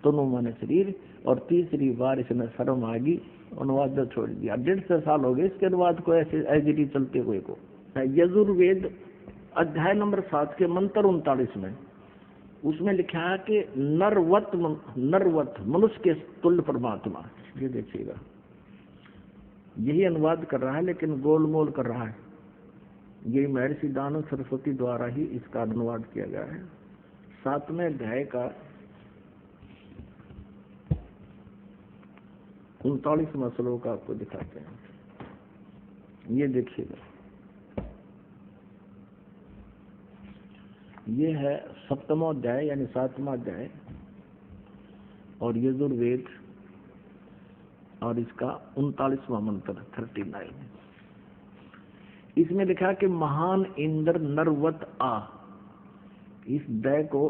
तनु माने शरीर, और तीसरी बार इसने शर्म आ गई, अनुवाद छोड़ दिया। 1.5 साल हो गए इसके अनुवाद को ऐसे एजिटी चलते हुए को। यजुर्वेद अध्याय नंबर 7 के मंत्र 39 में उसमें लिखा है कि नरवत मनुष्य के तुल्य परमात्मा। ये देखिएगा, यही अनुवाद कर रहा है लेकिन गोलमोल कर रहा है। यही महर्षि दानव सरस्वती द्वारा ही इसका अनुवाद किया गया है। 7वें अध्याय का 39वां श्लोक आपको दिखाते हैं, ये देखिएगा। ये है 7वां अध्याय यानी 7वां अध्याय और यजुर्वेद, और इसका 39वां मंत्र 39। इसमें लिखा कि महान इंद्र नरवत आ, इस दय को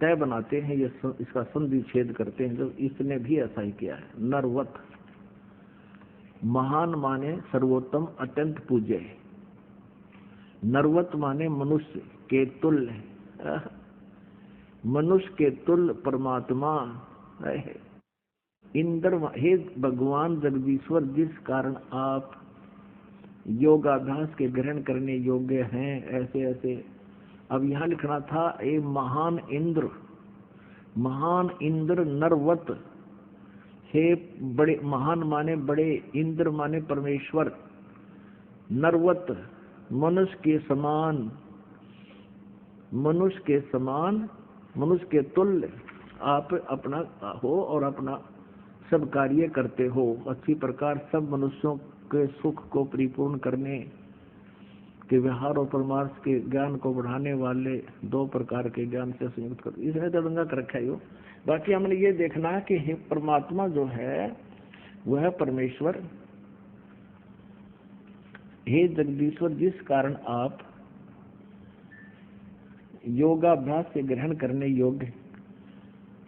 तय बनाते हैं, ये इसका संधि छेद करते हैं, जब इसने भी ऐसा ही किया है। नरवत महान माने सर्वोत्तम अत्यंत पूज्य, नरवत माने मनुष्य के तुल्य, मनुष्य के तुल्य परमात्मा है। इंद्र, हे भगवान जगदीश्वर, जिस कारण आप योगाभ्यास के ग्रहण करने योग्य हैं, ऐसे ऐसे अब यहाँ लिखना था ए महान इंद्र नरवत, हे बड़े, महान माने बड़े, इंद्र माने परमेश्वर, नरवत मनुष्य के समान, मनुष्य के तुल्य आप अपना हो और अपना सब कार्य करते हो, अच्छी प्रकार सब मनुष्यों के सुख को परिपूर्ण करने के व्यवहार और परमार्थ के ज्ञान को बढ़ाने वाले दो प्रकार के ज्ञान से संयुक्त कर, इसने दबंगा कर रखा है। बाकी हमने ये देखना है कि परमात्मा जो है वह परमेश्वर, हे जगदीश्वर, जिस कारण आप योगाभ्यास से ग्रहण करने योग्य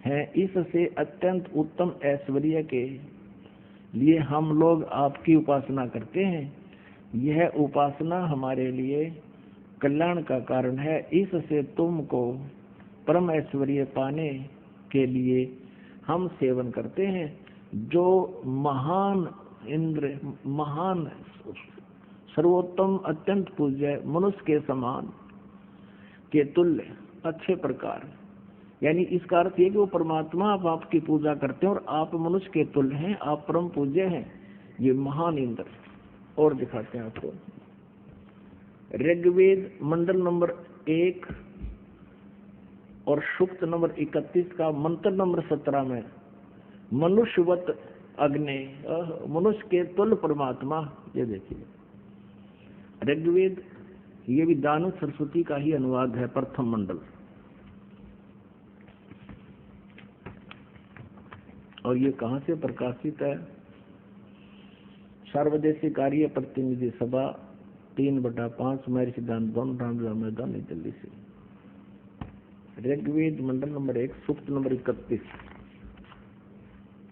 हैं, इससे अत्यंत उत्तम ऐश्वर्य के लिए हम लोग आपकी उपासना करते हैं। यह उपासना हमारे लिए कल्याण का कारण है। इससे तुमको परम ऐश्वर्य पाने के लिए हम सेवन करते हैं। जो महान इंद्र, महान सर्वोत्तम अत्यंत पूज्य मनुष्य के समान के तुल्य अच्छे प्रकार, यानी इसका अर्थ ये कि वो परमात्मा आप आपकी पूजा करते हैं और आप मनुष्य के तुल्य हैं, आप परम पूज्य हैं, ये महान इंद्र। और दिखाते हैं आपको ऋग्वेद मंडल नंबर 1 और सूक्त नंबर 31 का मंत्र नंबर 17 में मनुष्यवत अग्नि, मनुष्य के तुल्य परमात्मा। ये देखिए ऋग्वेद, ये भी दानु सरस्वती का ही अनुवाद है, प्रथम मंडल। और ये कहाँ से प्रकाशित है? सर्वदेशी कार्य प्रतिनिधि सभा 3/5 महर्षि दान राम मैदान नई दिल्ली से। ऋग्वेद मंडल नंबर 1 सूक्त नंबर 31।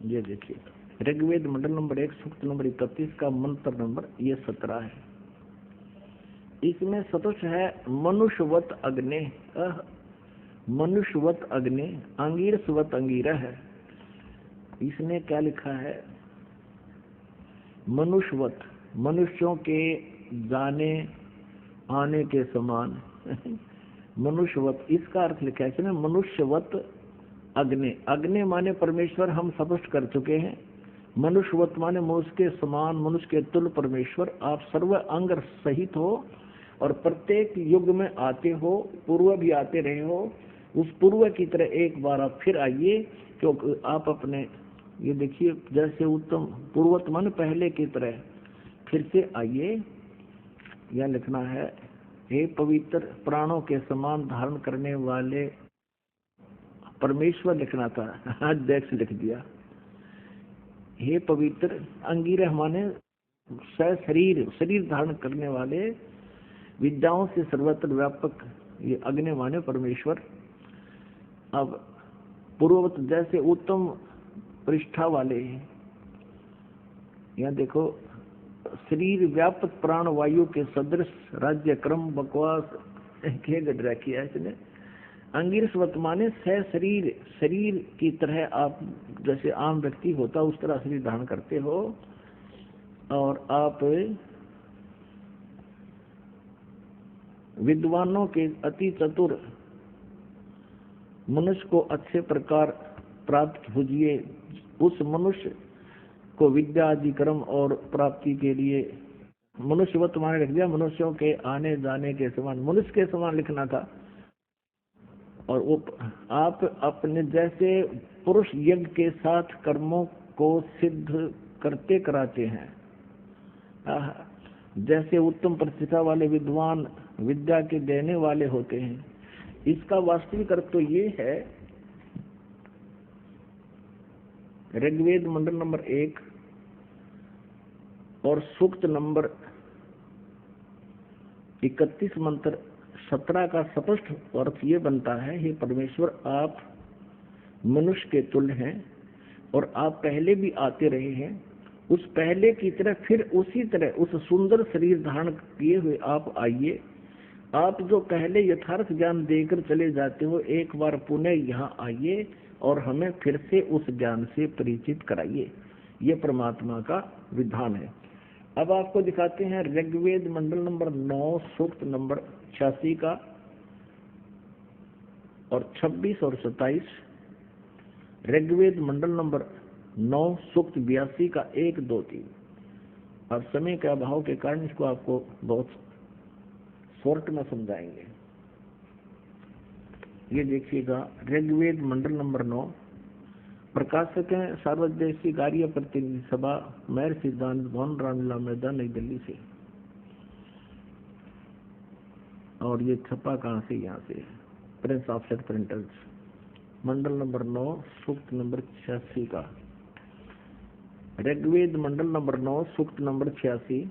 ये देखिए ऋग्वेद मंडल नंबर 1 सूक्त नंबर 31 का मंत्र नंबर ये 17 है। इसमें सतुष है मनुष्यवत अग्नि, मनुष्यवत अग्नि, अंगीरसवत अंगीरह है। इसने क्या लिखा है? मनुष्यवत, मनुष्यों के जाने आने के समान मनुष्यवत, इसका अर्थ लिखा है इसने मनुष्यवत अग्नि। अग्नि माने परमेश्वर, हम स्पष्ट कर चुके हैं। मनुष्यवत माने मनुष्य के समान, मनुष्य के तुल्य परमेश्वर। आप सर्व अंग सहित हो और प्रत्येक युग में आते हो, पूर्व भी आते रहे हो। उस पूर्व की तरह एक बार आप फिर आइए, क्योंकि आप अपने, ये देखिए जैसे उत्तम पूर्वत मन पहले की तरह फिर से आइए। यह लिखना है हे पवित्र प्राणों के समान धारण करने वाले परमेश्वर, लिखना था, आज देख लिख दिया। हे पवित्र अंगीरह माने शरीर, शरीर धारण करने वाले, विद्याओं से सर्वत्र व्यापक, ये अग्नि माने परमेश्वर। अब पूर्ववत जैसे उत्तम पृष्ठा वाले, यहाँ देखो शरीर व्यापक प्राण वायु के सदृश राज्य क्रम बकवास के गडरा किया इसने। अंगिरसवत माने शरीर, शरीर की तरह आप जैसे आम व्यक्ति होता उस तरह शरीर धारण करते हो और आप विद्वानों के अति चतुर मनुष्य को अच्छे प्रकार प्राप्त कीजिए। उस मनुष्य को विद्या आदि कर्म और प्राप्ति के लिए मनुष्यवत माने लिख दिया, मनुष्यों के आने जाने के समान, मनुष्य के समान लिखना था। और वो आप अपने जैसे पुरुष यज्ञ के साथ कर्मों को सिद्ध करते कराते हैं, जैसे उत्तम प्रतिष्ठा वाले विद्वान विद्या के देने वाले होते हैं। इसका वास्तविक अर्थ तो ये है, ऋग्वेद मंडल नंबर 1 और सूक्त नंबर 31 मंत्र 17 का स्पष्ट अर्थ ये बनता है, हे परमेश्वर आप मनुष्य के तुल्य हैं और आप पहले भी आते रहे हैं। उस पहले की तरह फिर उसी तरह उस सुंदर शरीर धारण किए हुए आप आइए। आप जो पहले यथार्थ ज्ञान देकर चले जाते हो, एक बार पुनः यहाँ आइए और हमें फिर से उस ज्ञान से परिचित कराइए। ये परमात्मा का विधान है। अब आपको दिखाते हैं ऋग्वेद मंडल नंबर 9 सूक्त नंबर 86 का और 26 और 27 ऋग्वेद मंडल नंबर 9 सूक्त 82 का 1, 2, 3। अब समय के अभाव के कारण इसको आपको बहुत शॉर्ट में समझाएंगे। ये देखिएगा, ऋग्वेद मंडल नंबर 9, प्रकाशक हैं सार्वदेशी कार्य प्रतिनिधि सभा, मेयर सिद्धांत भवन, रामलीला मैदान, नई दिल्ली से। और ये छपा कहाँ से? यहाँ से, प्रिंस ऑफसेट प्रिंटर्स, मंडल नंबर 9 सूक्त नंबर 86 का। ऋग्वेद मंडल नंबर 9 सूक्त नंबर 86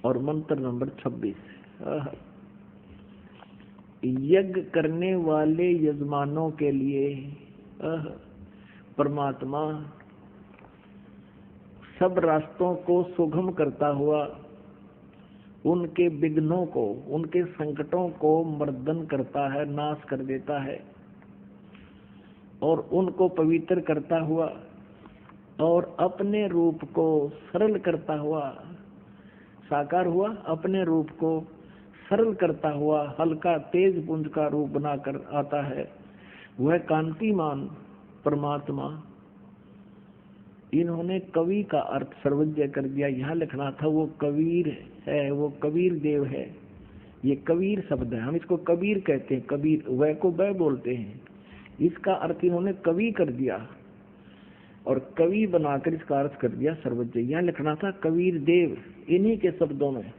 और मंत्र नंबर 26। यज्ञ करने वाले यजमानों के लिए परमात्मा सब रास्तों को सुगम करता हुआ उनके विघ्नों को, उनके संकटों को मर्दन करता है, नाश कर देता है, और उनको पवित्र करता हुआ और अपने रूप को सरल करता हुआ, साकार हुआ, अपने रूप को सरल करता हुआ हल्का तेज पुंज का रूप बनाकर आता है, वह कांतिमान परमात्मा। इन्होंने कवि का अर्थ सर्वज्ञ कर दिया। यहाँ लिखना था वो कबीर है, वो कबीर देव है। ये कबीर शब्द है, हम इसको कबीर कहते हैं, कबीर वह को वह बोलते हैं। इसका अर्थ इन्होंने कवि कर दिया और कवि बनाकर इसका अर्थ कर दिया सर्वज्ञ। यहाँ लिखना था कबीर देव। इन्हीं के शब्दों में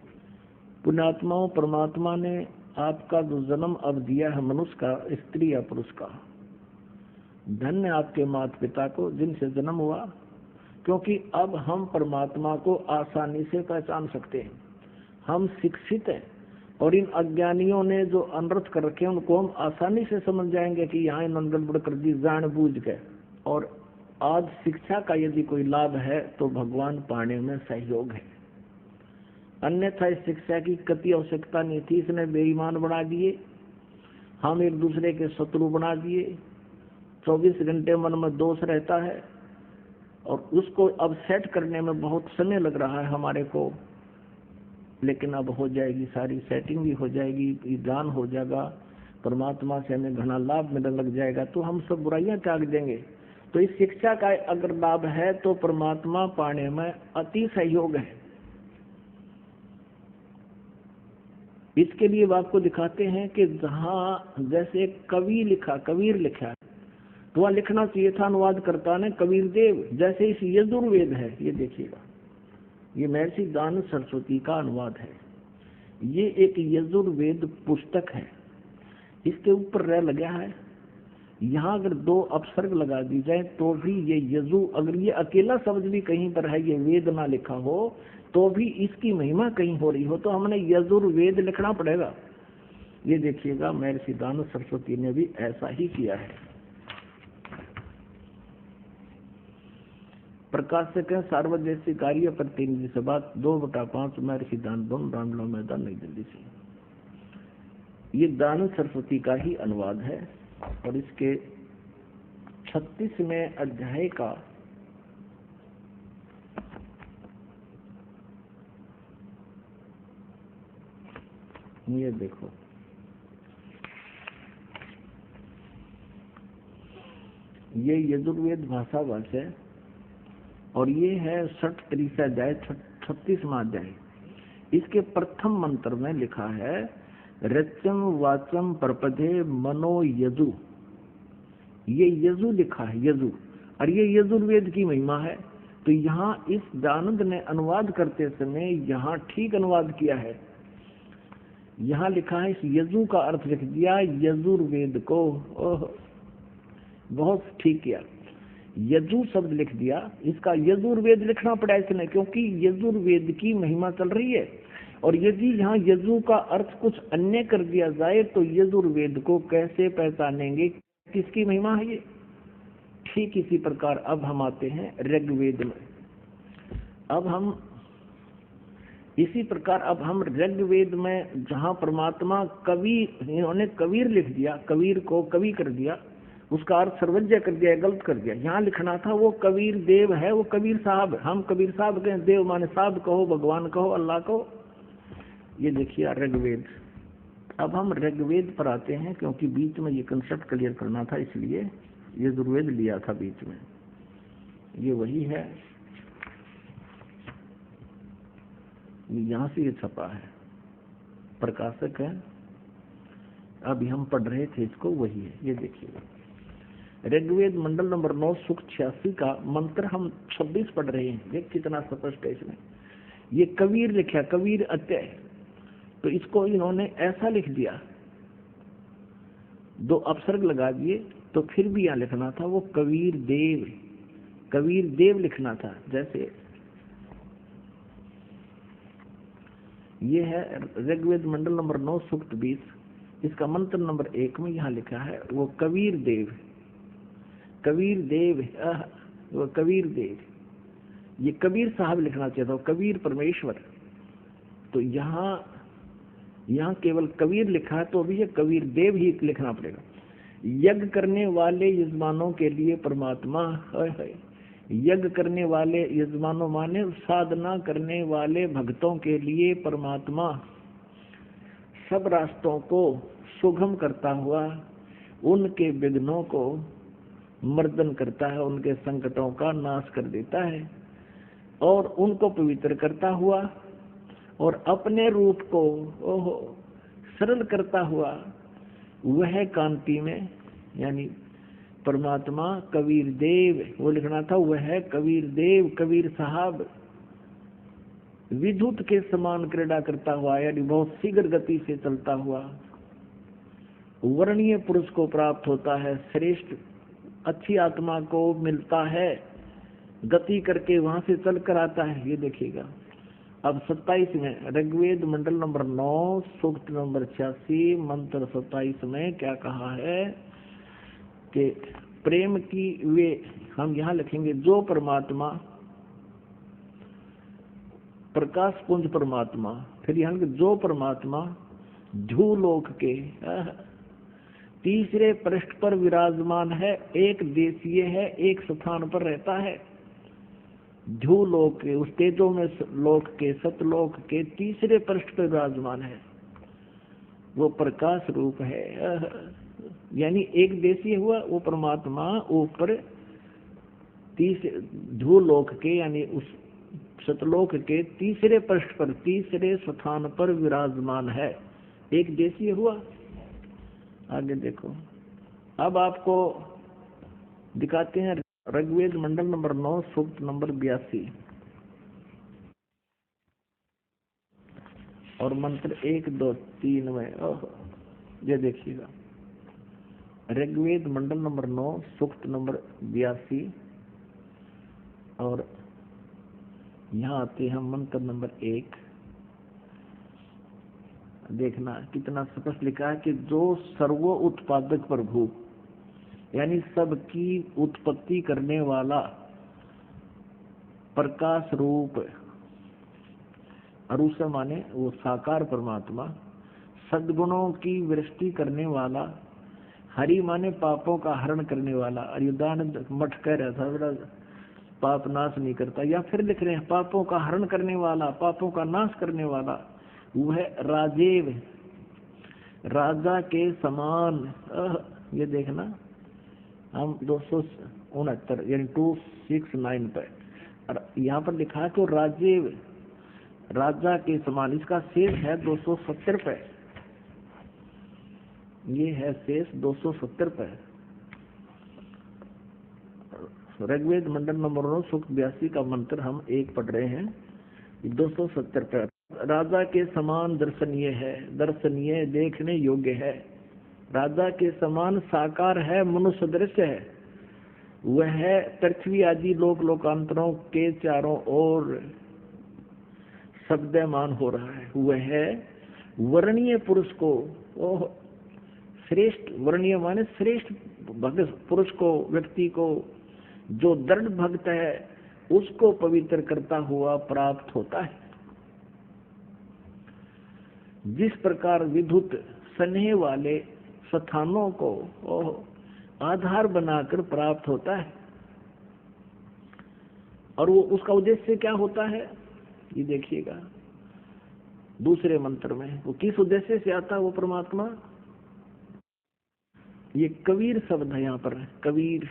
पुण्यात्माओं, परमात्मा ने आपका जो जन्म अब दिया है मनुष्य का, स्त्री या पुरुष का, धन्य आपके माता पिता को जिनसे जन्म हुआ, क्योंकि अब हम परमात्मा को आसानी से पहचान सकते हैं। हम शिक्षित हैं और इन अज्ञानियों ने जो अनर्थ कर रखे उनको हम आसानी से समझ जाएंगे कि यहाँ इन्होंने गड़बड़ कर दी जानबूझ के। और आज शिक्षा का यदि कोई लाभ है तो भगवान पाने में सहयोग है, अन्यथा इस शिक्षा की कति आवश्यकता नहीं थी। इसने बेईमान बना दिए, हम एक दूसरे के शत्रु बना दिए, 24 घंटे मन में दोष रहता है और उसको अब सेट करने में बहुत समय लग रहा है हमारे को, लेकिन अब हो जाएगी, सारी सेटिंग भी हो जाएगी, ज्ञान हो जाएगा, परमात्मा से हमें घना लाभ मिलने लग जाएगा, तो हम सब बुराइयां त्याग देंगे। तो इस शिक्षा का अगर लाभ है तो परमात्मा पाने में अति सहयोग है। इसके लिए आपको दिखाते हैं कि जहाँ जैसे कवि लिखा, कबीर लिखा, तो वहाँ लिखना चाहिए था अनुवाद करता ने कबीर देव। जैसे इस यजुर्वेद है, ये देखिएगा, ये महर्षि दानव सरस्वती का अनुवाद है। ये एक यजुर्वेद पुस्तक है, इसके ऊपर रह लगा है। यहाँ अगर 2 अपसर्ग लगा दी जाए तो भी ये यजु, अगर ये अकेला शब्द भी कहीं पर है, ये वेद ना लिखा हो, तो भी इसकी महिमा कहीं हो रही हो, तो हमने यजुर्वेद लिखना पड़ेगा। ये देखिएगा, महर्षि दानव सरस्वती ने भी ऐसा ही किया है। प्रकाशक है सार्वदेशी कार्य प्रतिनिधि सभा, 2/5 महर्षि दानव भवन, रामलीला मैदान, नई दिल्ली से। ये दानव सरस्वती का ही अनुवाद है और इसके 36वें अध्याय का ये देखो, ये यजुर्वेद भाषा भाष्य है और ये है 60 अध्याय, 36वां अध्याय। इसके प्रथम मंत्र में लिखा है रच्यम वाचम प्रपदे मनो यजु। ये यजु लिखा है, यजु, और ये यजुर्वेद की महिमा है। तो यहाँ इस दानंद ने अनुवाद करते समय यहाँ ठीक अनुवाद किया है। यहाँ लिखा है, इस यजु का अर्थ लिख दिया यजुर्वेद को। ओह, बहुत ठीक किया, यजु शब्द लिख दिया, इसका यजुर्वेद लिखना पड़ा इसने, क्योंकि यजुर्वेद की महिमा चल रही है। और यदि यहाँ यजु का अर्थ कुछ अन्य कर दिया जाए तो यजुर्वेद को कैसे पहचानेंगे, किसकी महिमा है ये? ठीक इसी प्रकार अब हम आते हैं ऋग्वेद में। अब हम इसी प्रकार अब हम ऋग्वेद में, जहाँ परमात्मा कवि, इन्होंने कबीर लिख दिया, कबीर को कवि कर दिया, उसका अर्थ सर्वज्ञ कर दिया, गलत कर दिया। यहाँ लिखना था वो कबीर देव है, वो कबीर साहब। हम कबीर साहब कहें, देव माने साहब कहो, भगवान कहो, अल्लाह कहो। ये देखिए ऋग्वेद अब हम ऋग्वेद पर आते हैं, क्योंकि बीच में ये कंसेप्ट क्लियर करना था, इसलिए ये यजुर्वेद लिया था बीच में। ये वही है, यहाँ से ये छपा है, प्रकाशक है। अभी हम पढ़ रहे थे इसको, वही है। ये देखिए, ऋग्वेद मंडल नंबर 9 सूक्त 86 का मंत्र हम 26 पढ़ रहे हैं। देख कितना स्पष्ट है इसमें। ये कबीर लिखा, कबीर अत्यय, तो इसको इन्होंने ऐसा लिख दिया, 2 अपसर्ग लगा दिए, तो फिर भी यहाँ लिखना था वो कबीर देव, कबीर देव लिखना था। जैसे ये है ऋग्वेद मंडल नंबर 9 सूक्त 20, इसका मंत्र नंबर 1 में यहाँ लिखा है वो कबीर देव, कबीर देव, वो कबीर देव। ये कबीर साहब लिखना चाहिए था, कबीर परमेश्वर। तो यहाँ केवल कबीर लिखा है, तो अभी ये कबीर देव ही लिखना पड़ेगा। यज्ञ करने वाले यजमानों के लिए परमात्मा, यज्ञ करने वाले यजमानों माने साधना करने वाले भक्तों के लिए परमात्मा सब रास्तों को सुगम करता हुआ उनके विघ्नों को मर्दन करता है, उनके संकटों का नाश कर देता है और उनको पवित्र करता हुआ और अपने रूप को सरल करता हुआ वह कांति में, यानी परमात्मा कबीर देव, वो लिखना था वह कबीर देव, कबीर साहब विद्युत के समान क्रीड़ा करता हुआ, यानी बहुत शीघ्र गति से चलता हुआ वर्णीय पुरुष को प्राप्त होता है, श्रेष्ठ अच्छी आत्मा को मिलता है, गति करके वहां से चल कर आता है। ये देखिएगा। अब 27 में ऋग्वेद मंडल नंबर 9 सूक्त नंबर 86 मंत्र 27 में क्या कहा है कि प्रेम की वे, हम यहाँ लिखेंगे जो परमात्मा प्रकाश पुंज परमात्मा, फिर यहाँ जो परमात्मा ध्रुवलोक के तीसरे पृष्ठ पर विराजमान है, एक देशीय है, एक स्थान पर रहता है। ध्रुवलोक के, उस तेजो में लोक के, सतलोक के तीसरे पृष्ठ पर विराजमान है, वो प्रकाश रूप है। यानी एक देशीय हुआ वो परमात्मा ऊपर ध्रुवलोक के, यानी उस सतलोक के तीसरे पृष्ठ पर, तीसरे स्थान पर विराजमान है, एक देशीय हुआ। आगे देखो, अब आपको दिखाते हैं ऋग्वेद मंडल नंबर 9 सूक्त नंबर 82 और मंत्र 1, 2, 3 में। ये देखिएगा, ऋग्वेद मंडल नंबर 9 सूक्त नंबर 82 और यहाँ आते हैं मंत्र नंबर 1। देखना कितना स्पष्ट लिखा है कि जो सर्व उत्पादक प्रभु, यानी सबकी उत्पत्ति करने वाला प्रकाश रूप, अरुषा माने वो साकार परमात्मा, सद्गुणों की वृष्टि करने वाला, हरि माने पापों का हरण करने वाला। अयोध्यानंद मठ कह रहा था पाप नाश नहीं करता, या फिर लिख रहे हैं पापों का हरण करने वाला, पापों का नाश करने वाला, वह राजेव, राजा के समान। ये देखना, हम 269 यानी 269 पे, और यहाँ पर लिखा है तो राजेव, राजा के समान। इसका शेष है 270 पे, ये है शेष 270 पे। ऋग्वेद मंडल नंबर 9 सूक्त 82 का मंत्र हम 1 पढ़ रहे हैं, 270 पे। राजा के समान दर्शनीय है, दर्शनीय देखने योग्य है, राजा के समान साकार है, मनुष्य दृश्य है, वह पृथ्वी आदि लोक लोकांतरों के चारों ओर शब्दमान हो रहा है। वह वर्णीय पुरुष को, श्रेष्ठ, वर्णीय माने श्रेष्ठ भक्त पुरुष को, व्यक्ति को, जो दृढ़ भक्त है उसको पवित्र करता हुआ प्राप्त होता है। जिस प्रकार विद्युत स्नेह वाले स्थानों को आधार बनाकर प्राप्त होता है, और वो उसका उद्देश्य क्या होता है, ये देखिएगा। दूसरे मंत्र में। वो किस उद्देश्य से आता है वो परमात्मा? ये कबीर शब्द है यहाँ पर, कबीर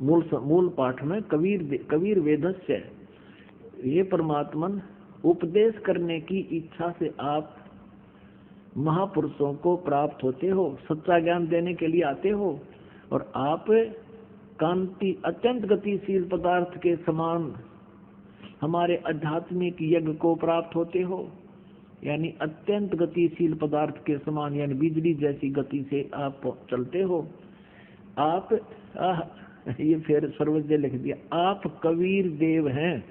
मूल पाठ में कबीर वेदस्य, ये परमात्मन उपदेश करने की इच्छा से आप महापुरुषों को प्राप्त होते हो, सच्चा ज्ञान देने के लिए आते हो, और आप कांति अत्यंत गतिशील पदार्थ के समान हमारे आध्यात्मिक यज्ञ को प्राप्त होते हो, यानी अत्यंत गतिशील पदार्थ के समान, यानी बिजली जैसी गति से आप चलते हो। आप ये फिर सर्वज्ञ लिख दिया, आप कबीर देव हैं,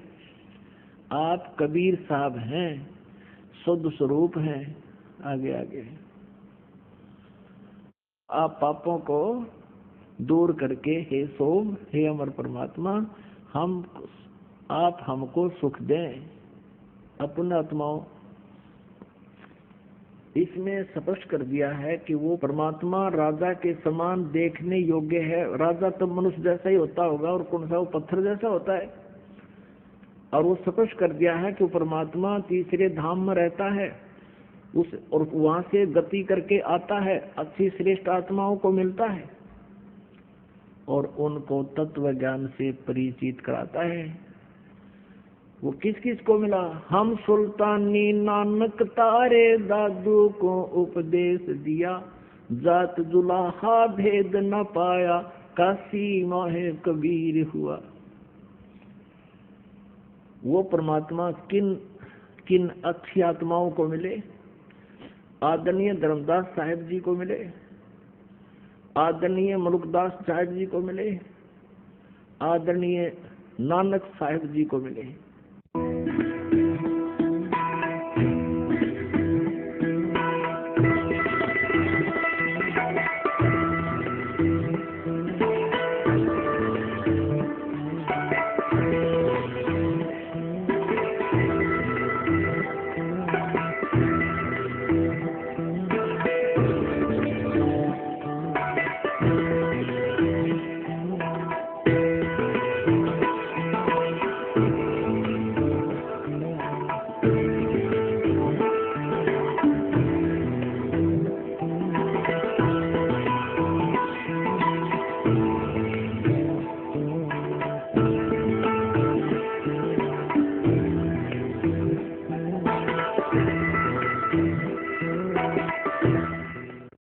आप कबीर साहब हैं, शुद्ध स्वरूप हैं। आगे आगे, आप पापों को दूर करके, हे सोम, हे अमर परमात्मा, आप हमको सुख दें अपने आत्माओं। इसमें स्पष्ट कर दिया है कि वो परमात्मा राजा के समान देखने योग्य है। राजा तो मनुष्य जैसा ही होता होगा, और कौन सा वो पत्थर जैसा होता है। और वो स्पष्ट कर दिया है कि वो परमात्मा तीसरे धाम में रहता है, और वहां से गति करके आता है, अच्छी श्रेष्ठ आत्माओं को मिलता है और उनको तत्व ज्ञान से परिचित कराता है। वो किस किस को मिला? हम सुल्तानी नानक तारे दादू को उपदेश दिया, जात जुलाहा भेद न पाया, काशी माहे कबीर हुआ। वो परमात्मा किन किन अच्छी आत्माओं को मिले? आदरणीय धर्मदास साहिब जी को मिले, आदरणीय मलुकदास साहिब जी को मिले, आदरणीय नानक साहिब जी को मिले।